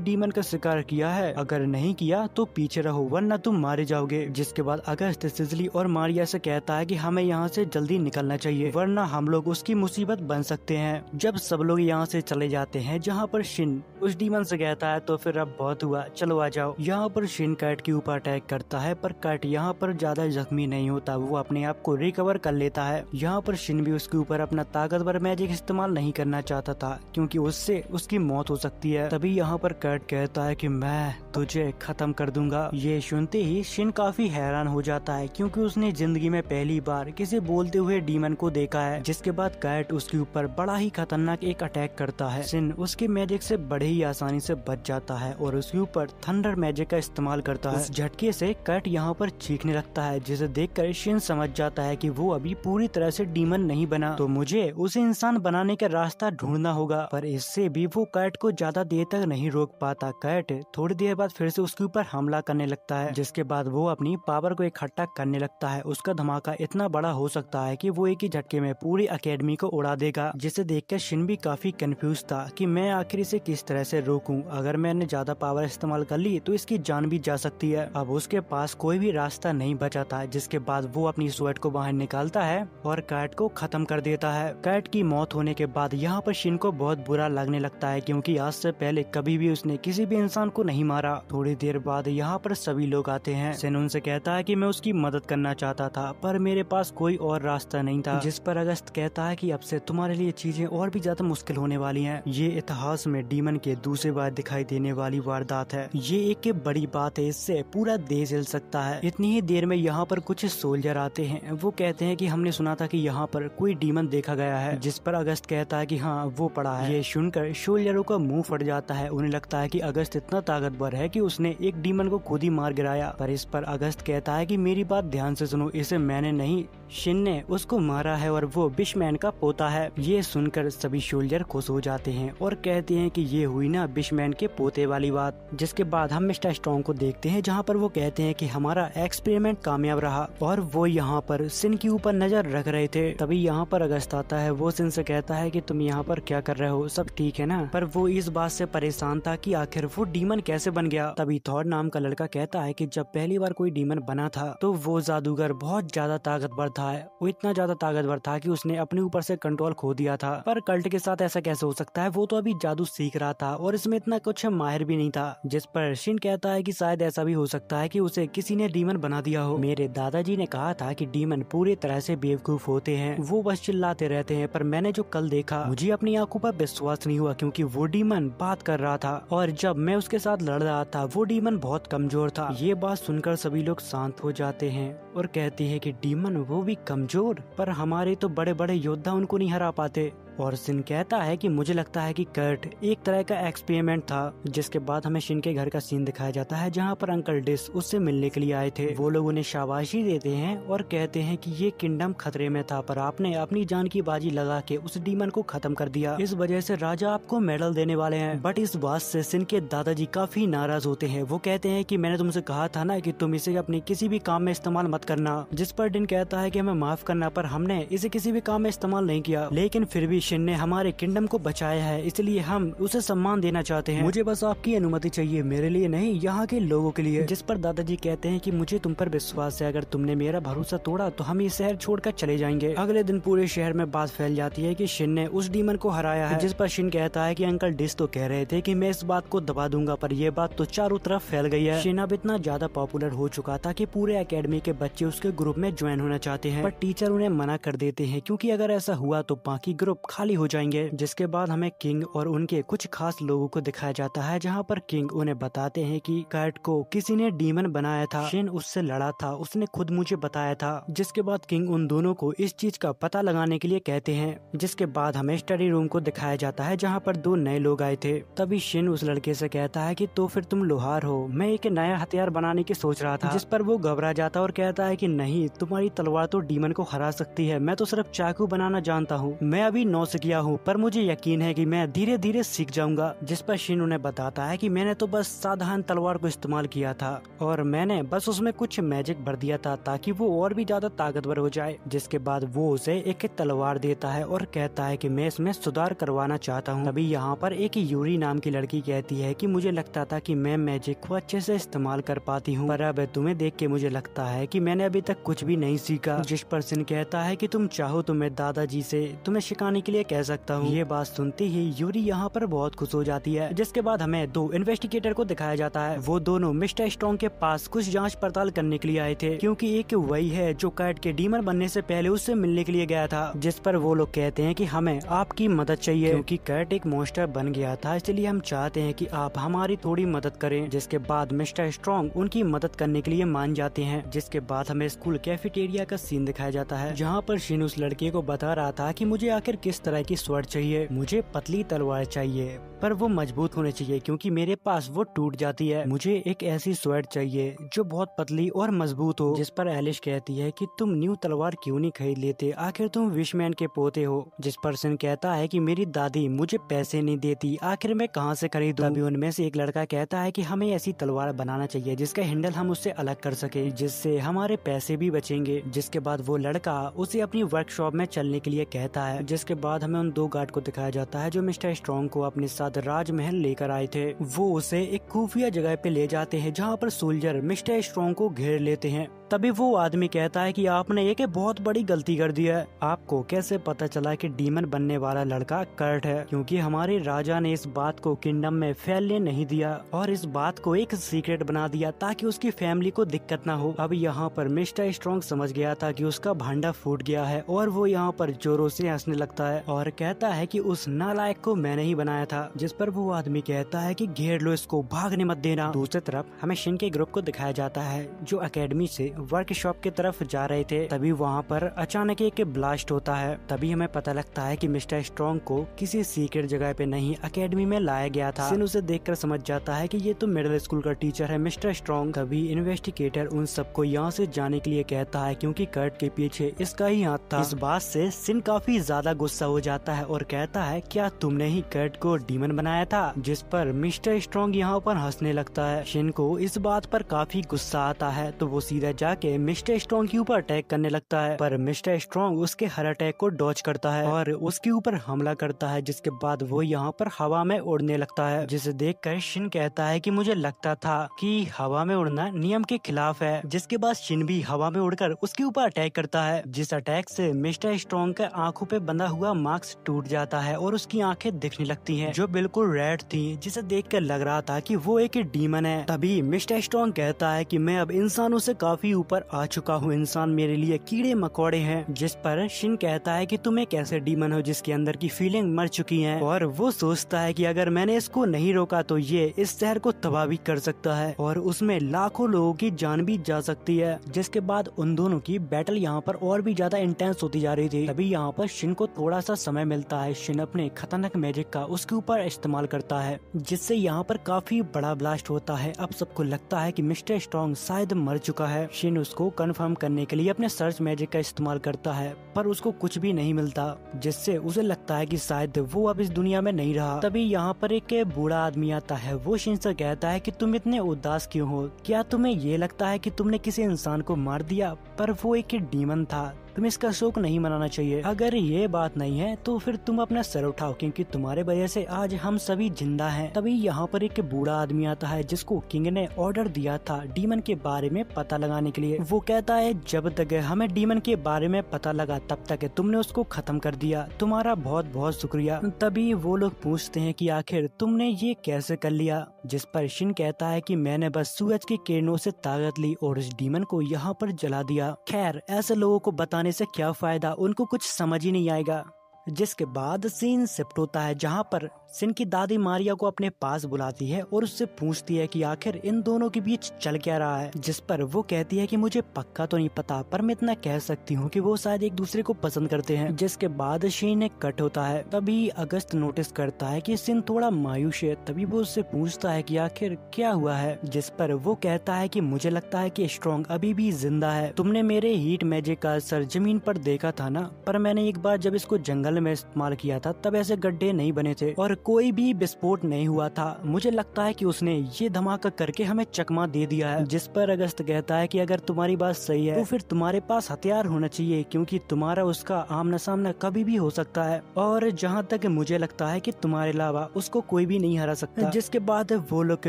डीमन का शिकार किया है, अगर नहीं किया तो पीछे रहो वरना तुम मारे जाओगे। जिसके बाद अगस्त सिसिली और मारिया से कहता है कि हमें यहाँ से जल्दी निकलना चाहिए वरना हम लोग उसकी मुसीबत बन सकते हैं। जब सब लोग यहाँ से चले जाते हैं जहाँ पर शिन उस डीमन से कहता है तो फिर अब बहुत हुआ, चलो आ जाओ। यहाँ पर शिन कैट के ऊपर अटैक करता है पर कैट यहाँ पर ज्यादा जख्मी नहीं होता, वो अपने आप को रिकवर कर लेता है। यहाँ पर शिन भी उसके ऊपर अपना ताकतवर मैजिक इस्तेमाल नहीं करना चाहता था क्योंकि उससे उसकी मौत हो सकती है। तभी यहाँ पर कैट कहता है कि मैं तुझे खत्म कर दूंगा। ये सुनते ही शिन काफी हैरान हो जाता है क्योंकि उसने जिंदगी में पहली बार किसी बोलते हुए डीमन को देखा है। जिसके बाद कैट उसके ऊपर बड़ा ही खतरनाक एक अटैक करता है। शिन उसके मैजिक से बड़े ही आसानी से बच जाता है और उसके ऊपर थंडर मैजिक का इस्तेमाल करता है। उस झटके से कैट यहाँ पर चीखने लगता है, जिसे देखकर शिन समझ जाता है कि वो अभी पूरी तरह से डीमन नहीं बना, तो मुझे उसे इंसान बनाने का रास्ता ढूंढना होगा। पर इससे भी वो कैट को ज्यादा देर तक नहीं रोक पाता। कैट थोड़ी देर बाद फिर से उसके ऊपर हमला करने लगता है, जिसके बाद वो अपनी पावर को इकट्ठा करने लगता है। उसका धमाका इतना बड़ा हो सकता है कि वो एक ही झटके में पूरी अकेडमी को उड़ा देगा, जिसे देखकर शिन भी काफी कंफ्यूज था कि मैं आखिर इसे किस तरह से रोकूं। अगर मैंने ज्यादा पावर इस्तेमाल कर ली तो इसकी जान भी जा सकती है। अब उसके पास कोई भी रास्ता नहीं बचा था, जिसके बाद वो अपनी स्वॉर्ड को बाहर निकालता है और कैट को खत्म कर देता है। कैट की मौत होने के बाद यहाँ पर शिन को बहुत बुरा लगने लगता है क्योंकि आज से पहले कभी भी उसने किसी भी इंसान को नहीं मारा। थोड़ी देर बाद यहाँ पर सभी लोग आते हैं। शिन उनसे कहता है कि मैं उसकी मदद करना चाहता था पर मेरे पास कोई और रास्ता नहीं था। जिस पर अगस्त कहता है कि अब से तुम्हारे लिए चीजें और भी ज्यादा मुश्किल होने वाली हैं। ये इतिहास में डीमन के दूसरी बार दिखाई देने वाली वारदात है। ये एक बड़ी बात है, इससे पूरा देश हिल सकता है। इतनी ही देर में यहाँ पर कुछ सोल्जर आते हैं। वो कहते हैं कि हमने सुना था कि यहाँ पर कोई डीमन देखा गया है। जिस पर अगस्त कहता है कि हाँ वो पड़ा है। ये सुनकर सोल्जरों का मुंह फट जाता है। उन्हें लगता है कि अगस्त इतना ताकतवर है कि उसने एक डीमन को खुद ही मार गिराया। पर इस पर अगस्त कहता है कि मेरी बात ध्यान से सुनो, इसे मैंने नहीं शिन ने उसको मारा है और वो बिशमैन का पोता है। ये सुनकर सभी सोल्जर खुश हो जाते हैं और कहते हैं कि ये हुई ना बिशमैन के पोते वाली बात। जिसके बाद हम मिस्टर स्ट्रॉन्ग को देखते हैं जहाँ पर वो कहते हैं कि हमारा एक्सपेरिमेंट कामयाब रहा और वो यहाँ पर शिन के ऊपर नजर रख रहे थे। तभी यहाँ पर अगस्त आता है। वो शिन से कहता है कि तुम यहाँ पर क्या कर रहे हो, सब ठीक है ना। पर वो इस बात से परेशान था कि आखिर वो डीमन कैसे बन गया। तभी थॉर नाम का लड़का कहता है कि जब पहली बार कोई डीमन बना था तो वो जादूगर बहुत ज्यादा ताकतवर था। वो इतना ज्यादा ताकतवर था कि उसने अपने ऊपर से कंट्रोल खो दिया था। पर कल्ट के साथ ऐसा कैसे हो सकता है, वो तो अभी जादू सीख रहा था और इसमें इतना कुछ माहिर भी नहीं था। जिस पर शिन कहता है कि शायद ऐसा भी हो सकता है कि उसे किसी ने डीमन बना दिया हो। मेरे दादाजी ने कहा था कि डीमन पूरी तरह से बेवकूफ होते हैं, वो बस चिल्लाते रहते हैं। पर मैंने जो कल देखा मुझे अपनी आंखों पर विश्वास नहीं हुआ क्योंकि वो डीमन बात कर रहा था और जब मैं उसके साथ लड़ रहा था वो डीमन बहुत कमजोर था। ये बात सुनकर सभी लोग शांत हो जाते हैं और कहते हैं कि डीमन वो भी कमजोर, पर हमारे तो बड़े बड़े योद्धा उनको नहीं हरा पाते। और शिन कहता है कि मुझे लगता है कि कर्ट एक तरह का एक्सपेरिमेंट था। जिसके बाद हमें शिन के घर का सीन दिखाया जाता है जहाँ पर अंकल डिस उससे मिलने के लिए आए थे। वो लोग उन्हें शाबाशी देते हैं और कहते हैं कि ये किंगडम खतरे में था पर आपने अपनी जान की बाजी लगा के उस डीमन को खत्म कर दिया, इस वजह से राजा आपको मेडल देने वाले हैं। बट इस बात से शिन के दादाजी काफी नाराज होते हैं। वो कहते हैं कि मैंने तुमसे कहा था ना कि तुम इसे अपने किसी भी काम में इस्तेमाल मत करना। जिस पर डिन कहता है कि हमें माफ करना, पर हमने इसे किसी भी काम में इस्तेमाल नहीं किया। लेकिन फिर भी शिन ने हमारे किंगडम को बचाया है, इसलिए हम उसे सम्मान देना चाहते हैं। मुझे बस आपकी अनुमति चाहिए, मेरे लिए नहीं, यहाँ के लोगों के लिए। जिस पर दादाजी कहते हैं कि मुझे तुम पर विश्वास है, अगर तुमने मेरा भरोसा तोड़ा तो हम ये शहर छोड़कर चले जाएंगे। अगले दिन पूरे शहर में बात फैल जाती है कि शिन ने उस डीमन को हराया है। जिस पर शिन कहता है कि अंकल डिस तो कह रहे थे कि मैं इस बात को दबा दूंगा, पर यह बात तो चारों तरफ फैल गई है। शिन अब इतना ज्यादा पॉपुलर हो चुका था कि पूरे एकेडमी के बच्चे उसके ग्रुप में ज्वाइन होना चाहते हैं, पर टीचर उन्हें मना कर देते हैं क्योंकि अगर ऐसा हुआ तो बाकी ग्रुप खाली हो जाएंगे। जिसके बाद हमें किंग और उनके कुछ खास लोगों को दिखाया जाता है, जहाँ पर किंग उन्हें बताते हैं कि कैट को किसी ने डीमन बनाया था, शिन उससे लड़ा था, उसने खुद मुझे बताया था। जिसके बाद किंग उन दोनों को इस चीज का पता लगाने के लिए कहते हैं। जिसके बाद हमें स्टडी रूम को दिखाया जाता है, जहाँ पर दो नए लोग आए थे। तभी शिन उस लड़के से कहता है कि तो फिर तुम लोहार हो, मैं एक नया हथियार बनाने की सोच रहा था। जिस पर वो घबरा जाता और कहता है कि नहीं, तुम्हारी तलवार तो डीमन को हरा सकती है, मैं तो सिर्फ चाकू बनाना जानता हूँ, मैं अभी नौसिखिया हूँ, पर मुझे यकीन है कि मैं धीरे धीरे सीख जाऊंगा। जिस पर शिन उन्हें बताता है कि मैंने तो बस साधारण तलवार को इस्तेमाल किया था और मैंने बस उसमें कुछ मैजिक भर दिया था ताकि वो और भी ज्यादा ताकतवर हो जाए। जिसके बाद वो उसे एक तलवार देता है और कहता है कि मैं इसमें सुधार करवाना चाहता हूँ। तभी यहाँ पर एक यूरी नाम की लड़की कहती है कि मुझे लगता था कि मैं मैजिक को अच्छे से इस्तेमाल कर पाती हूँ, पर अब तुम्हें देख के मुझे लगता है कि मैंने अभी तक कुछ भी नहीं सीखा। जिस पर शिन कहता है कि तुम चाहो तो मैं दादाजी से तुम्हें सिखाने के लिए कह सकता हूँ। ये बात सुनते ही यूरी यहाँ पर बहुत खुश हो जाती है। जिसके बाद हमें दो इन्वेस्टिगेटर को दिखाया जाता है। वो दोनों मिस्टर स्ट्रॉन्ग के पास कुछ जांच पड़ताल करने के लिए आए थे, क्योंकि एक वही है जो कैट के डीमन बनने से पहले उससे मिलने के लिए गया था। जिस पर वो लोग कहते हैं कि हमें आपकी मदद चाहिए, क्योंकि कैट एक मॉन्स्टर बन गया था, इसलिए हम चाहते हैं कि आप हमारी थोड़ी मदद करें। जिसके बाद मिस्टर स्ट्रॉन्ग उनकी मदद करने के लिए मान जाते हैं। जिसके बाद हमें स्कूल कैफेटेरिया का सीन दिखाया जाता है, जहाँ पर शिन उस लड़के को बता रहा था कि मुझे आखिर किस तरह की स्वॉर्ड चाहिए, मुझे पतली तलवार चाहिए पर वो मजबूत होने चाहिए, क्योंकि मेरे पास वो टूट जाती है। मुझे एक ऐसी स्वॉर्ड चाहिए जो बहुत पतली और मजबूत हो। जिस पर एलिश कहती है कि तुम न्यू तलवार क्यों नहीं खरीद लेते, आखिर तुम विशमैन के पोते हो। जिस पर शिन कहता है कि मेरी दादी मुझे पैसे नहीं देती, आखिर मैं कहाँ से खरीदूं। तभी उनमें से एक लड़का कहता है कि हमें ऐसी तलवार बनाना चाहिए जिसका हैंडल हम उससे अलग कर सके, जिससे हमारे पैसे भी बचेंगे। जिसके बाद वो लड़का उसे अपनी वर्कशॉप में चलने के लिए कहता है। जिसके बाद हमें उन दो गार्ड को दिखाया जाता है जो मिस्टर स्ट्रॉन्ग को अपने साथ राजमहल लेकर आए थे। वो उसे एक खुफिया जगह पे ले जाते हैं, जहाँ पर सोल्जर मिस्टर स्ट्रॉन्ग को घेर लेते हैं। तभी वो आदमी कहता है कि आपने एक बहुत बड़ी गलती कर दी है। आपको कैसे पता चला कि डीमन बनने वाला लड़का कर्ट है? क्योंकि हमारे राजा ने इस बात को किंगडम में फैलने नहीं दिया और इस बात को एक सीक्रेट बना दिया ताकि उसकी फैमिली को दिक्कत ना हो। अब यहाँ पर मिस्टर स्ट्रॉन्ग समझ गया था कि उसका भांडा फूट गया है और वो यहाँ पर जोरों से हंसने लगता है और कहता है कि उस नालायक को मैंने ही बनाया था। जिस पर वो आदमी कहता है कि घेर लो इसको, भागने मत देना। दूसरी तरफ हमें शिन के ग्रुप को दिखाया जाता है जो अकेडमी से वर्कशॉप की तरफ जा रहे थे। तभी वहाँ पर अचानक एक ब्लास्ट होता है। तभी हमें पता लगता है कि मिस्टर स्ट्रॉन्ग को किसी सीक्रेट जगह पे नहीं अकेडमी में लाया गया था। शिन उसे देखकर समझ जाता है कि ये तो मिडिल स्कूल का टीचर है मिस्टर स्ट्रॉन्ग। तभी इन्वेस्टिगेटर उन सबको यहाँ से जाने के लिए कहता है, क्योंकि कर्ट के पीछे इसका ही हाथ था। इस बात से शिन काफी ज्यादा गुस्सा हो जाता है और कहता है, क्या तुमने ही कर्ट को डीमन बनाया था? जिस पर मिस्टर स्ट्रॉन्ग यहाँ पर हंसने लगता है। शिन को इस बात पर काफी गुस्सा आता है, तो वो सीधा जाके मिस्टर स्ट्रॉन्ग के ऊपर अटैक करने लगता है, पर मिस्टर स्ट्रॉन्ग उसके हर अटैक को डॉज करता है और उसके ऊपर हमला करता है। जिसके बाद वो यहाँ पर हवा में उड़ने लगता है, जिसे देखकर शिन कहता है कि मुझे लगता था कि हवा में उड़ना नियम के खिलाफ है। जिसके बाद शिन भी हवा में उड़कर उसके ऊपर अटैक करता है, जिस अटैक से मिस्टर स्ट्रॉन्ग के आंखों पे बंधा हुआ मास्क टूट जाता है और उसकी आंखें दिखने लगती हैं, जो बिल्कुल रेड थी, जिसे देखकर लग रहा था कि वो एक डीमन है। तभी मिस्टर स्ट्रॉन्ग कहता है कि मैं अब इंसानों से काफी ऊपर आ चुका हूँ, इंसान मेरे लिए कीड़े मकोड़े हैं। जिस पर शिन कहता है कि तुम एक ऐसे डीमन हो जिसके अंदर की फीलिंग मर चुकी है, और वो सोचता है कि अगर मैंने इसको नहीं रोका तो ये इस शहर को तबाह भी कर सकता है और उसमें लाखों लोगों की जान भी जा सकती है। जिसके बाद उन दोनों की बैटल यहाँ पर और भी ज्यादा इंटेंस होती जा रही थी। तभी यहाँ पर शिन को थोड़ा सा समय मिलता है। शिन अपने खतरनाक मैजिक का उसके ऊपर इस्तेमाल करता है, जिससे यहाँ पर काफी बड़ा ब्लास्ट होता है। अब सबको लगता है कि मिस्टर स्ट्रॉन्ग शायद मर चुका है। शिन उसको कंफर्म करने के लिए अपने सर्च मैजिक का इस्तेमाल करता है, पर उसको कुछ भी नहीं मिलता, जिससे उसे लगता है कि शायद वो अब इस दुनिया में नहीं रहा। तभी यहाँ पर एक बूढ़ा आदमी आता है। वो शिन से कहता है कि तुम इतने उदास क्यों हो? क्या तुम्हें ये लगता है कि तुमने किसी इंसान को मार दिया? पर वो एक डीमन था, तुम्हें इसका शोक नहीं मनाना चाहिए। अगर ये बात नहीं है तो फिर तुम अपना सर उठाओ, क्योंकि तुम्हारे वजह से आज हम सभी जिंदा हैं। तभी यहाँ पर एक बूढ़ा आदमी आता है जिसको किंग ने ऑर्डर दिया था डीमन के बारे में पता लगाने के लिए। वो कहता है, जब तक हमें डीमन के बारे में पता लगा तब तक तुमने उसको खत्म कर दिया, तुम्हारा बहुत बहुत शुक्रिया। तभी वो लोग पूछते हैं कि आखिर तुमने ये कैसे कर लिया? जिस पर शिन कहता है कि मैंने बस सूरज की किरणों से ताकत ली और इस डीमन को यहाँ पर जला दिया। खैर, ऐसे लोगों को बताने से क्या फायदा, उनको कुछ समझ ही नहीं आएगा। जिसके बाद सीन शिफ्ट होता है जहाँ पर शिन की दादी मारिया को अपने पास बुलाती है और उससे पूछती है कि आखिर इन दोनों के बीच चल क्या रहा है, जिस पर वो कहती है कि मुझे पक्का तो नहीं पता, पर मैं इतना कह सकती हूँ कि वो शायद एक दूसरे को पसंद करते हैं। जिसके बाद शिन एक कट होता है। तभी अगस्त नोटिस करता है कि शिन थोड़ा मायूस है। तभी वो उससे पूछता है कि आखिर क्या हुआ है, जिस पर वो कहता है कि मुझे लगता है कि स्ट्रॉन्ग अभी भी जिंदा है। तुमने मेरे हीट मैजिक का असर जमीन पर देखा था ना, पर मैंने एक बार जब इसको जंगल में इस्तेमाल किया था तब ऐसे गड्ढे नहीं बने थे और कोई भी विस्फोट नहीं हुआ था। मुझे लगता है कि उसने ये धमाका करके हमें चकमा दे दिया है। जिस पर अगस्त कहता है कि अगर तुम्हारी बात सही है तो फिर तुम्हारे पास हथियार होना चाहिए, क्योंकि तुम्हारा उसका आमना सामना कभी भी हो सकता है और जहाँ तक मुझे लगता है कि तुम्हारे अलावा उसको कोई भी नहीं हरा सकता। जिसके बाद वो लोग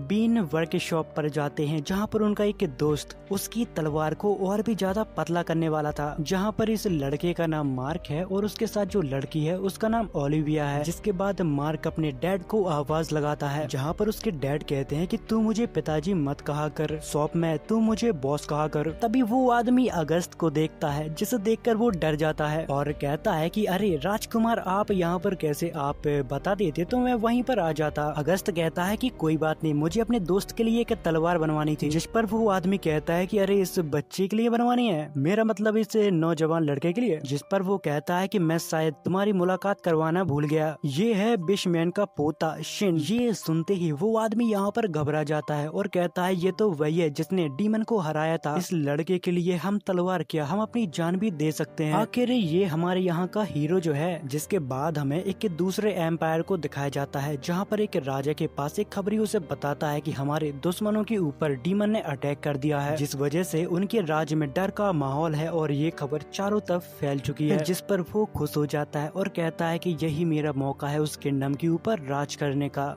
बीन वर्कशॉप पर जाते हैं जहाँ पर उनका एक दोस्त उसकी तलवार को और भी ज्यादा पतला करने वाला था। जहाँ पर इस लड़के का नाम मार्क है और उसके साथ जो लड़की है उसका नाम ओलिविया है। जिसके बाद मार्क अपने डैड को आवाज लगाता है जहाँ पर उसके डैड कहते हैं कि तू मुझे पिताजी मत कहा कर शॉप में, तू मुझे बॉस कहा कर। तभी वो आदमी अगस्त को देखता है जिसे देखकर वो डर जाता है और कहता है कि अरे राजकुमार, आप यहाँ पर कैसे, आप बता देते तो मैं वहीं पर आ जाता। अगस्त कहता है कि कोई बात नहीं, मुझे अपने दोस्त के लिए एक तलवार बनवानी थी। जिस पर वो आदमी कहता है कि अरे इस बच्चे के लिए बनवानी है, मेरा मतलब इस नौजवान लड़के के लिए। जिस पर वो कहता है कि मैं शायद तुम्हारी मुलाकात करवाना भूल गया, ये है बिशमैन का पोता शिन। ये सुनते ही वो आदमी यहाँ पर घबरा जाता है और कहता है ये तो वही है जिसने डीमन को हराया था। इस लड़के के लिए हम तलवार क्या, हम अपनी जान भी दे सकते हैं। आखिर ये हमारे यहाँ का हीरो जो है। जिसके बाद हमें एक दूसरे एम्पायर को दिखाया जाता है जहाँ पर एक राजा के पास एक खबरी उसे बताता है कि हमारे दुश्मनों के ऊपर डीमन ने अटैक कर दिया है, जिस वजह से उनके राज्य में डर का माहौल है और ये खबर चारों तरफ फैल चुकी है। जिस पर वो खुश हो जाता है और कहता है कि यही मेरा मौका है उस किंगडम के ऊपर राज करने का।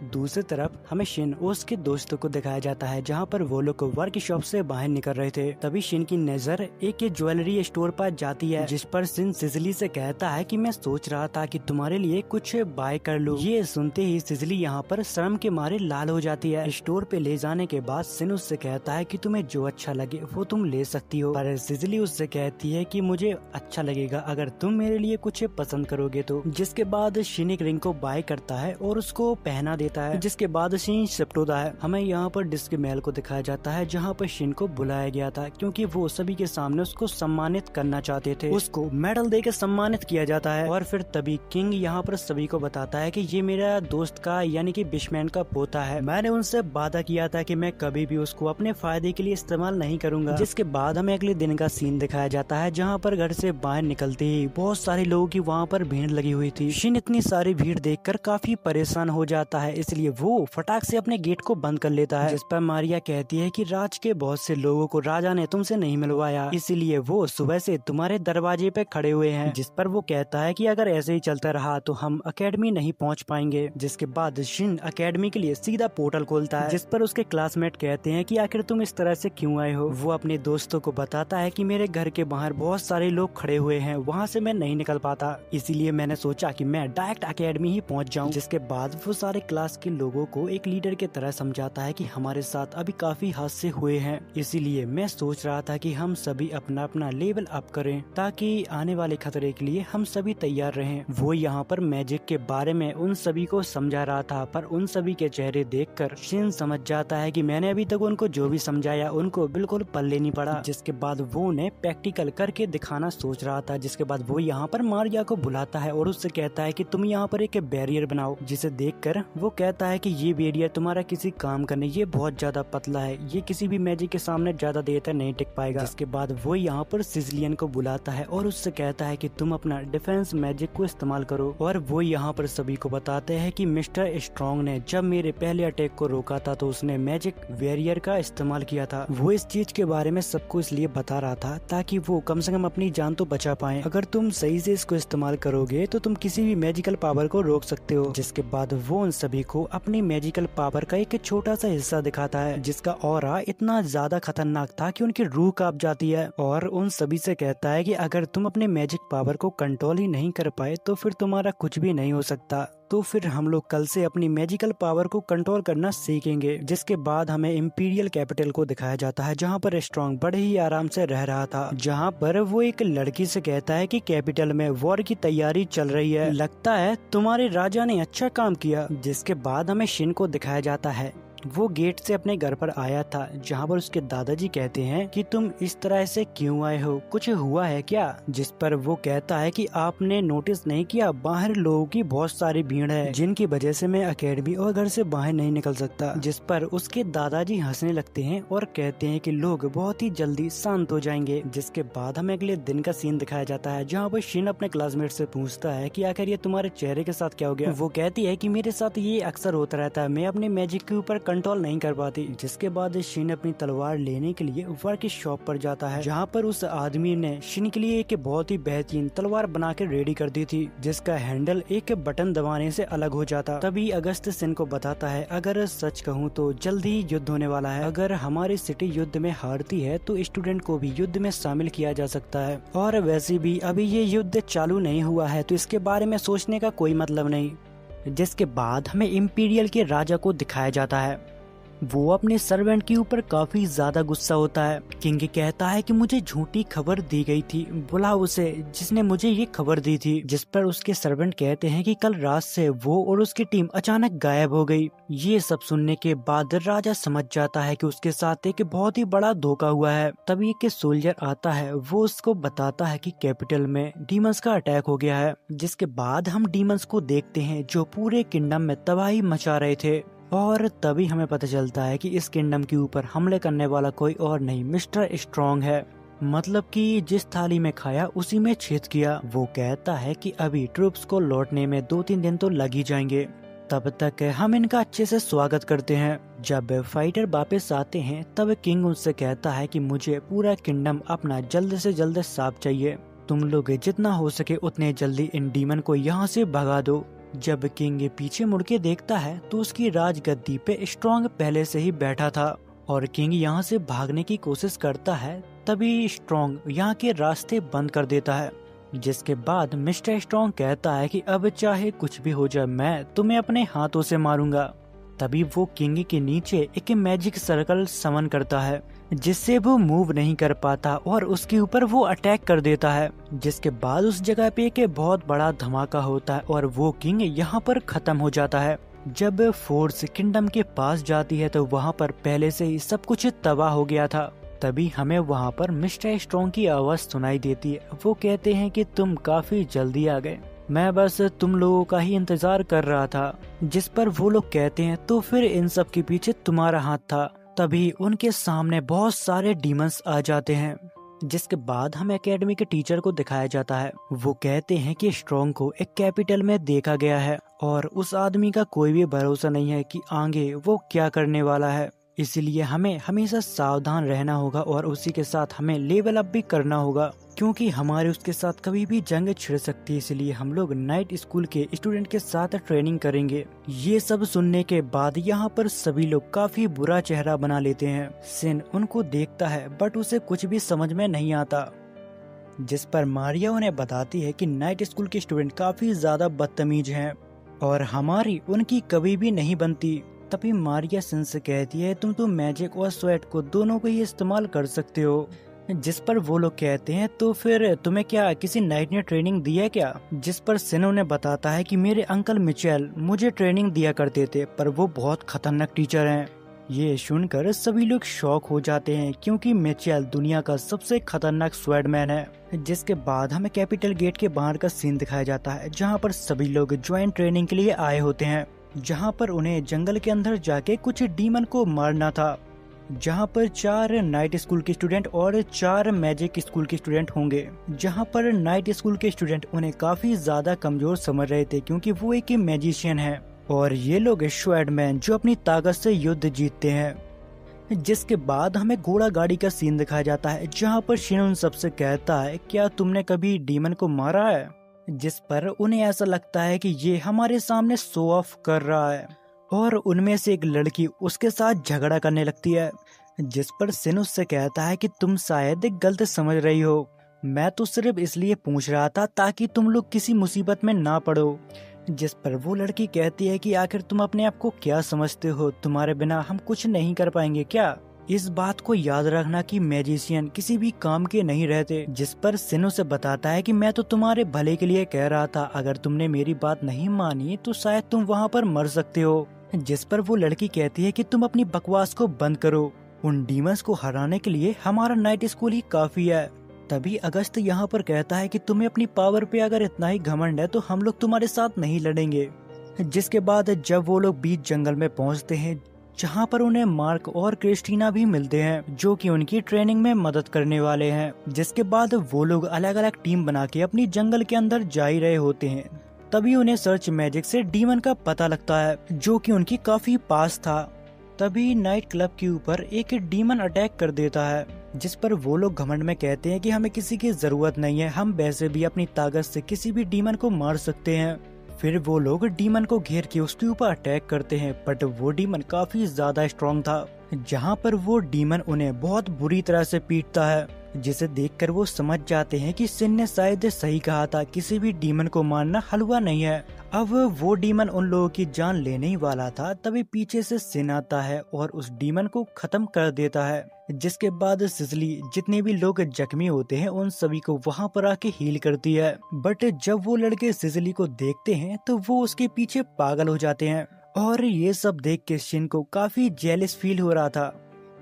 दूसरी तरफ हमें शिन और उसके दोस्तों को दिखाया जाता है जहाँ पर वो लोग वर्कशॉप से बाहर निकल रहे थे। तभी शिन की नजर एक ज्वेलरी स्टोर पर जाती है जिस पर शिन सिजली से कहता है कि मैं सोच रहा था कि तुम्हारे लिए कुछ बाय कर लूं। ये सुनते ही सिजली यहाँ पर शर्म के मारे लाल हो जाती है। स्टोर पे ले जाने के बाद शिन उससे कहता है कि तुम्हें जो अच्छा लगे वो तुम ले सकती हो, पर सिजली उससे कहती है कि मुझे अच्छा लगेगा अगर तुम मेरे लिए कुछ पसंद करोगे तो। जिसके बाद शिन एक रिंग को बाय करता है और उसको पहना देता है। जिसके बाद सीन शिफ्ट होता है। हमें यहाँ पर डिस्क महल को दिखाया जाता है जहाँ पर शिन को बुलाया गया था क्योंकि वो सभी के सामने उसको सम्मानित करना चाहते थे। उसको मेडल देकर सम्मानित किया जाता है और फिर तभी किंग यहाँ पर सभी को बताता है कि ये मेरा दोस्त का यानी कि बिशमैन का पोता है। मैंने उनसे वादा किया था कि मैं कभी भी उसको अपने फायदे के लिए इस्तेमाल नहीं करूंगा। जिसके बाद हमें अगले दिन का सीन दिखाया जाता है जहाँ पर घर से बाहर निकलते ही बहुत सारे लोगों की वहाँ पर भीड़ लगी हुई थी। शिन इतनी सारी भीड़ देखकर काफी परेशान हो जाता है, इसलिए वो फटाक से अपने गेट को बंद कर लेता है। जिस पर मारिया कहती है कि राज के बहुत से लोगों को राजा ने तुमसे नहीं मिलवाया, इसीलिए वो सुबह से तुम्हारे दरवाजे पे खड़े हुए हैं। जिस पर वो कहता है कि अगर ऐसे ही चलता रहा तो हम अकेडमी नहीं पहुंच पाएंगे। जिसके बाद शिन अकेडमी के लिए सीधा पोर्टल खोलता है। जिस पर उसके क्लासमेट कहते हैं कि आखिर तुम इस तरह से क्यों आए हो। वो अपने दोस्तों को बताता है कि मेरे घर के बाहर बहुत सारे लोग खड़े हुए हैं, वहाँ से मैं नहीं निकल पाता, इसीलिए मैंने सोचा कि मैं डायरेक्ट अकेडमी ही पहुँच जाऊँ। जिसके बाद वो सारे क्लास के लोगों को एक लीडर की तरह समझाता है कि हमारे साथ अभी काफी हादसे हुए हैं, इसीलिए मैं सोच रहा था कि हम सभी अपना अपना लेवल अप करें ताकि आने वाले खतरे के लिए हम सभी तैयार रहें। वो यहाँ पर मैजिक के बारे में उन सभी को समझा रहा था, पर उन सभी के चेहरे देखकर शिन समझ जाता है कि मैंने अभी तक उनको जो भी समझाया उनको बिल्कुल पल्ले नहीं पड़ा। जिसके बाद वो उन्हें प्रैक्टिकल करके दिखाना सोच रहा था। जिसके बाद वो यहाँ पर मारिया को बुलाता है और उससे कहता है कि तुम यहाँ पर एक बैरियर बनाओ, जिसे देखकर वो कहता है कि ये बैरियर तुम्हारा किसी काम का नहीं, ये बहुत ज्यादा पतला है, ये किसी भी मैजिक के सामने ज्यादा देर तक नहीं टिक पाएगा। जिसके बाद वो यहाँ पर सिजलियन को बुलाता है और उससे कहता है कि तुम अपना डिफेंस मैजिक को इस्तेमाल करो। और वो यहाँ पर सभी को बताते हैं कि मिस्टर स्ट्रॉन्ग ने जब मेरे पहले अटैक को रोका था तो उसने मैजिक बैरियर का इस्तेमाल किया था। वो इस चीज के बारे में सबको इसलिए बता रहा था ताकि वो कम से कम अपनी जान तो बचा पाए। अगर तुम सही से इसको इस्तेमाल करोगे तो तुम किसी भी मैजिकल पावर को रोक सकते हो। जिसके बाद वो उन सभी को अपनी मैजिकल पावर का एक छोटा सा हिस्सा दिखाता है जिसका ऑरा इतना ज्यादा खतरनाक था कि उनकी रूह कांप जाती है। और उन सभी से कहता है कि अगर तुम अपने मैजिक पावर को कंट्रोल ही नहीं कर पाए तो फिर तुम्हारा कुछ भी नहीं हो सकता। तो फिर हम लोग कल से अपनी मैजिकल पावर को कंट्रोल करना सीखेंगे। जिसके बाद हमें इम्पीरियल कैपिटल को दिखाया जाता है, जहाँ पर स्ट्रॉन्ग बड़े ही आराम से रह रहा था, जहाँ पर वो एक लड़की से कहता है कि कैपिटल में वॉर की तैयारी चल रही है, लगता है तुम्हारे राजा ने अच्छा काम किया। जिसके बाद हमें शिन को दिखाया जाता है, वो गेट से अपने घर पर आया था, जहाँ पर उसके दादाजी कहते हैं कि तुम इस तरह से क्यों आए हो, कुछ हुआ है क्या? जिस पर वो कहता है कि आपने नोटिस नहीं किया, बाहर लोगों की बहुत सारी भीड़ है, जिनकी वजह से मैं अकेडमी और घर से बाहर नहीं निकल सकता। जिस पर उसके दादाजी हंसने लगते हैं और कहते हैं कि लोग बहुत ही जल्दी शांत हो जाएंगे। जिसके बाद हमें अगले दिन का सीन दिखाया जाता है, जहाँ पर शिन अपने क्लासमेट से पूछता है कि आखिर ये तुम्हारे चेहरे के साथ क्या हो गया। वो कहती है कि मेरे साथ ये अक्सर होता रहता है, मैं अपने मैजिक के ऊपर कंट्रोल नहीं कर पाती। जिसके बाद शिन अपनी तलवार लेने के लिए वर्क शॉप पर जाता है, जहाँ पर उस आदमी ने शिन के लिए एक बहुत ही बेहतरीन तलवार बना के रेडी कर दी थी, जिसका हैंडल एक बटन दबाने से अलग हो जाता। तभी अगस्त शिन को बताता है, अगर सच कहूँ तो जल्द ही युद्ध होने वाला है, अगर हमारी सिटी युद्ध में हारती है तो स्टूडेंट को भी युद्ध में शामिल किया जा सकता है, और वैसे भी अभी ये युद्ध चालू नहीं हुआ है तो इसके बारे में सोचने का कोई मतलब नहीं। जिसके बाद हमें इम्पीरियल के राजा को दिखाया जाता है, वो अपने सर्वेंट के ऊपर काफी ज्यादा गुस्सा होता है। किंग कहता है कि मुझे झूठी खबर दी गई थी, बुला उसे जिसने मुझे ये खबर दी थी। जिस पर उसके सर्वेंट कहते हैं कि कल रात से वो और उसकी टीम अचानक गायब हो गई। ये सब सुनने के बाद राजा समझ जाता है कि उसके साथ एक बहुत ही बड़ा धोखा हुआ है। तभी एक सोल्जर आता है, वो उसको बताता है कि कैपिटल में डीमंस का अटैक हो गया है। जिसके बाद हम डीमंस को देखते हैं जो पूरे किंगडम में तबाही मचा रहे थे, और तभी हमें पता चलता है कि इस किंगडम के ऊपर हमले करने वाला कोई और नहीं, मिस्टर स्ट्रॉन्ग है। मतलब कि जिस थाली में खाया उसी में छेद किया। वो कहता है कि अभी ट्रूप्स को लौटने में 2-3 दिन तो लग ही जाएंगे, तब तक हम इनका अच्छे से स्वागत करते हैं। जब फाइटर वापस आते हैं तब किंग उनसे कहता है कि मुझे पूरा किंगडम अपना जल्द से जल्द साफ चाहिए, तुम लोग जितना हो सके उतने जल्दी इन डीमन को यहाँ से भगा दो। जब किंग पीछे मुड़ के देखता है तो उसकी राजगद्दी पे स्ट्रॉन्ग पहले से ही बैठा था, और किंग यहाँ से भागने की कोशिश करता है। तभी स्ट्रॉन्ग यहाँ के रास्ते बंद कर देता है। जिसके बाद मिस्टर स्ट्रॉन्ग कहता है कि अब चाहे कुछ भी हो जाए, मैं तुम्हें अपने हाथों से मारूंगा। तभी वो किंग के नीचे एक मैजिक सर्कल समन करता है, जिससे वो मूव नहीं कर पाता और उसके ऊपर वो अटैक कर देता है। जिसके बाद उस जगह पे एक बहुत बड़ा धमाका होता है और वो किंग यहाँ पर खत्म हो जाता है। जब फोर्स किंगडम के पास जाती है तो वहाँ पर पहले से ही सब कुछ तबाह हो गया था। तभी हमें वहाँ पर मिस्टर स्ट्रॉन्ग की आवाज सुनाई देती है। वो कहते हैं कि तुम काफी जल्दी आ गए, मैं बस तुम लोगों का ही इंतजार कर रहा था। जिस पर वो लोग कहते हैं तो फिर इन सब के पीछे तुम्हारा हाथ था। तभी उनके सामने बहुत सारे डीमंस आ जाते हैं। जिसके बाद हमें एकेडमी के टीचर को दिखाया जाता है। वो कहते हैं कि स्ट्रॉन्ग को एक कैपिटल में देखा गया है और उस आदमी का कोई भी भरोसा नहीं है कि आगे वो क्या करने वाला है, इसलिए हमें हमेशा सावधान रहना होगा और उसी के साथ हमें लेवल अप भी करना होगा, क्योंकि हमारे उसके साथ कभी भी जंग छिड़ सकती है। इसलिए हम लोग नाइट स्कूल के स्टूडेंट के साथ ट्रेनिंग करेंगे। ये सब सुनने के बाद यहाँ पर सभी लोग काफी बुरा चेहरा बना लेते हैं। सिन उनको देखता है बट उसे कुछ भी समझ में नहीं आता। जिस पर मारिया उन्हें बताती है कि नाइट स्कूल के स्टूडेंट काफी ज्यादा बदतमीज हैं और हमारी उनकी कभी भी नहीं बनती। तभी मारिया सिन से कहती है तुम तो मैजिक और स्वेट को दोनों को ही इस्तेमाल कर सकते हो। जिस पर वो लोग कहते हैं तो फिर तुम्हें क्या किसी नाइट ने ट्रेनिंग दी है क्या? जिस पर सिन उन्हें बताता है कि मेरे अंकल मिचेल मुझे ट्रेनिंग दिया करते थे, पर वो बहुत खतरनाक टीचर हैं। ये सुनकर सभी लोग शॉक हो जाते हैं क्योंकि मिचेल दुनिया का सबसे खतरनाक स्वैडमैन है। जिसके बाद हमें कैपिटल गेट के बाहर का सीन दिखाया जाता है, जहाँ पर सभी लोग ज्वाइंट ट्रेनिंग के लिए आए होते हैं, जहाँ पर उन्हें जंगल के अंदर जाके कुछ डीमन को मारना था, जहाँ पर 4 नाइट स्कूल के स्टूडेंट और 4 मैजिक स्कूल के स्टूडेंट होंगे। जहाँ पर नाइट स्कूल के स्टूडेंट उन्हें काफी ज्यादा कमजोर समझ रहे थे क्योंकि वो एक मैजिशियन है और ये लोग स्वैर्डमैन जो अपनी ताकत से युद्ध जीतते हैं। जिसके बाद हमें घोड़ा गाड़ी का सीन दिखाया जाता है, जहाँ पर शिन उन सबसे कहता है क्या तुमने कभी डीमन को मारा है? जिस पर उन्हें ऐसा लगता है कि ये हमारे सामने शो ऑफ कर रहा है और उनमें से एक लड़की उसके साथ झगड़ा करने लगती है। जिस पर सिन उससे कहता है कि तुम शायद गलत समझ रही हो, मैं तो सिर्फ इसलिए पूछ रहा था ताकि तुम लोग किसी मुसीबत में ना पड़ो। जिस पर वो लड़की कहती है कि आखिर तुम अपने आप को क्या समझते हो, तुम्हारे बिना हम कुछ नहीं कर पाएंगे क्या। इस बात को याद रखना कि मैजिशियन किसी भी काम के नहीं रहते। जिस पर सिन उसे बताता है कि मैं तो तुम्हारे भले के लिए कह रहा था, अगर तुमने मेरी बात नहीं मानी तो शायद तुम वहाँ पर मर सकते हो। जिस पर वो लड़की कहती है कि तुम अपनी बकवास को बंद करो, उन डीमंस को हराने के लिए हमारा नाइट स्कूल ही काफी है। तभी अगस्त यहाँ पर कहता है कि तुम्हें अपनी पावर पे अगर इतना ही घमंड है तो हम लोग तुम्हारे साथ नहीं लड़ेंगे। जिसके बाद जब वो लोग बीच जंगल में पहुँचते हैं, जहाँ पर उन्हें मार्क और क्रिस्टीना भी मिलते हैं जो कि उनकी ट्रेनिंग में मदद करने वाले हैं। जिसके बाद वो लोग अलग अलग टीम बना के अपनी जंगल के अंदर जा ही रहे होते हैं। तभी उन्हें सर्च मैजिक से डीमन का पता लगता है जो कि उनकी काफी पास था। तभी नाइट क्लब के ऊपर एक डीमन अटैक कर देता है, जिस पर वो लोग घमंड में कहते हैं कि हमें किसी की जरूरत नहीं है, हम वैसे भी अपनी ताकत से किसी भी डीमन को मार सकते हैं। फिर वो लोग डीमन को घेर के उसके ऊपर अटैक करते हैं, बट वो डीमन काफी ज्यादा स्ट्रॉन्ग था, जहाँ पर वो डीमन उन्हें बहुत बुरी तरह से पीटता है, जिसे देखकर वो समझ जाते हैं कि सिन ने शायद सही कहा था, किसी भी डीमन को मारना हलवा नहीं है। अब वो डीमन उन लोगों की जान लेने ही वाला था, तभी पीछे से सिन आता है और उस डीमन को खत्म कर देता है। जिसके बाद सिजली जितने भी लोग जख्मी होते हैं उन सभी को वहां पर आके हील करती है। बट जब वो लड़के सिजली को देखते हैं तो वो उसके पीछे पागल हो जाते हैं, और ये सब देख के शिन को काफी जेलस फील हो रहा था,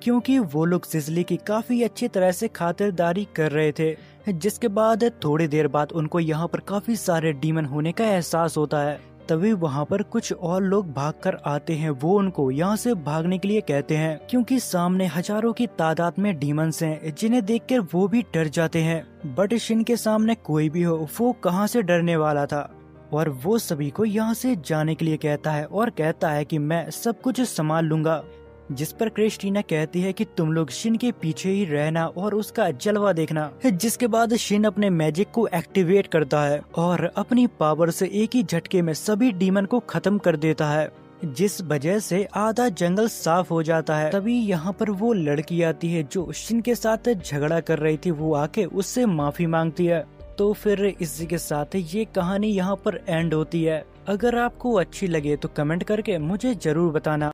क्योंकि वो लोग सिजली की काफी अच्छी तरह से खातिरदारी कर रहे थे। जिसके बाद थोड़ी देर बाद उनको यहाँ पर काफी सारे डीमन होने का एहसास होता है। तभी वहाँ पर कुछ और लोग भागकर आते हैं, वो उनको यहाँ से भागने के लिए कहते हैं, क्योंकि सामने हजारों की तादाद में डीमंस हैं, जिन्हें देखकर वो भी डर जाते हैं। बट शिन के सामने कोई भी हो, वो कहाँ से डरने वाला था, और वो सभी को यहाँ से जाने के लिए कहता है और कहता है कि मैं सब कुछ संभाल लूंगा। जिस पर क्रिस्टीना कहती है कि तुम लोग शिन के पीछे ही रहना और उसका जलवा देखना। जिसके बाद शिन अपने मैजिक को एक्टिवेट करता है और अपनी पावर से एक ही झटके में सभी डीमन को खत्म कर देता है, जिस वजह से आधा जंगल साफ हो जाता है। तभी यहाँ पर वो लड़की आती है जो शिन के साथ झगड़ा कर रही थी, वो आके उससे माफी मांगती है। तो फिर इसी के साथ ये कहानी यहाँ पर एंड होती है। अगर आपको अच्छी लगे तो कमेंट करके मुझे जरूर बताना।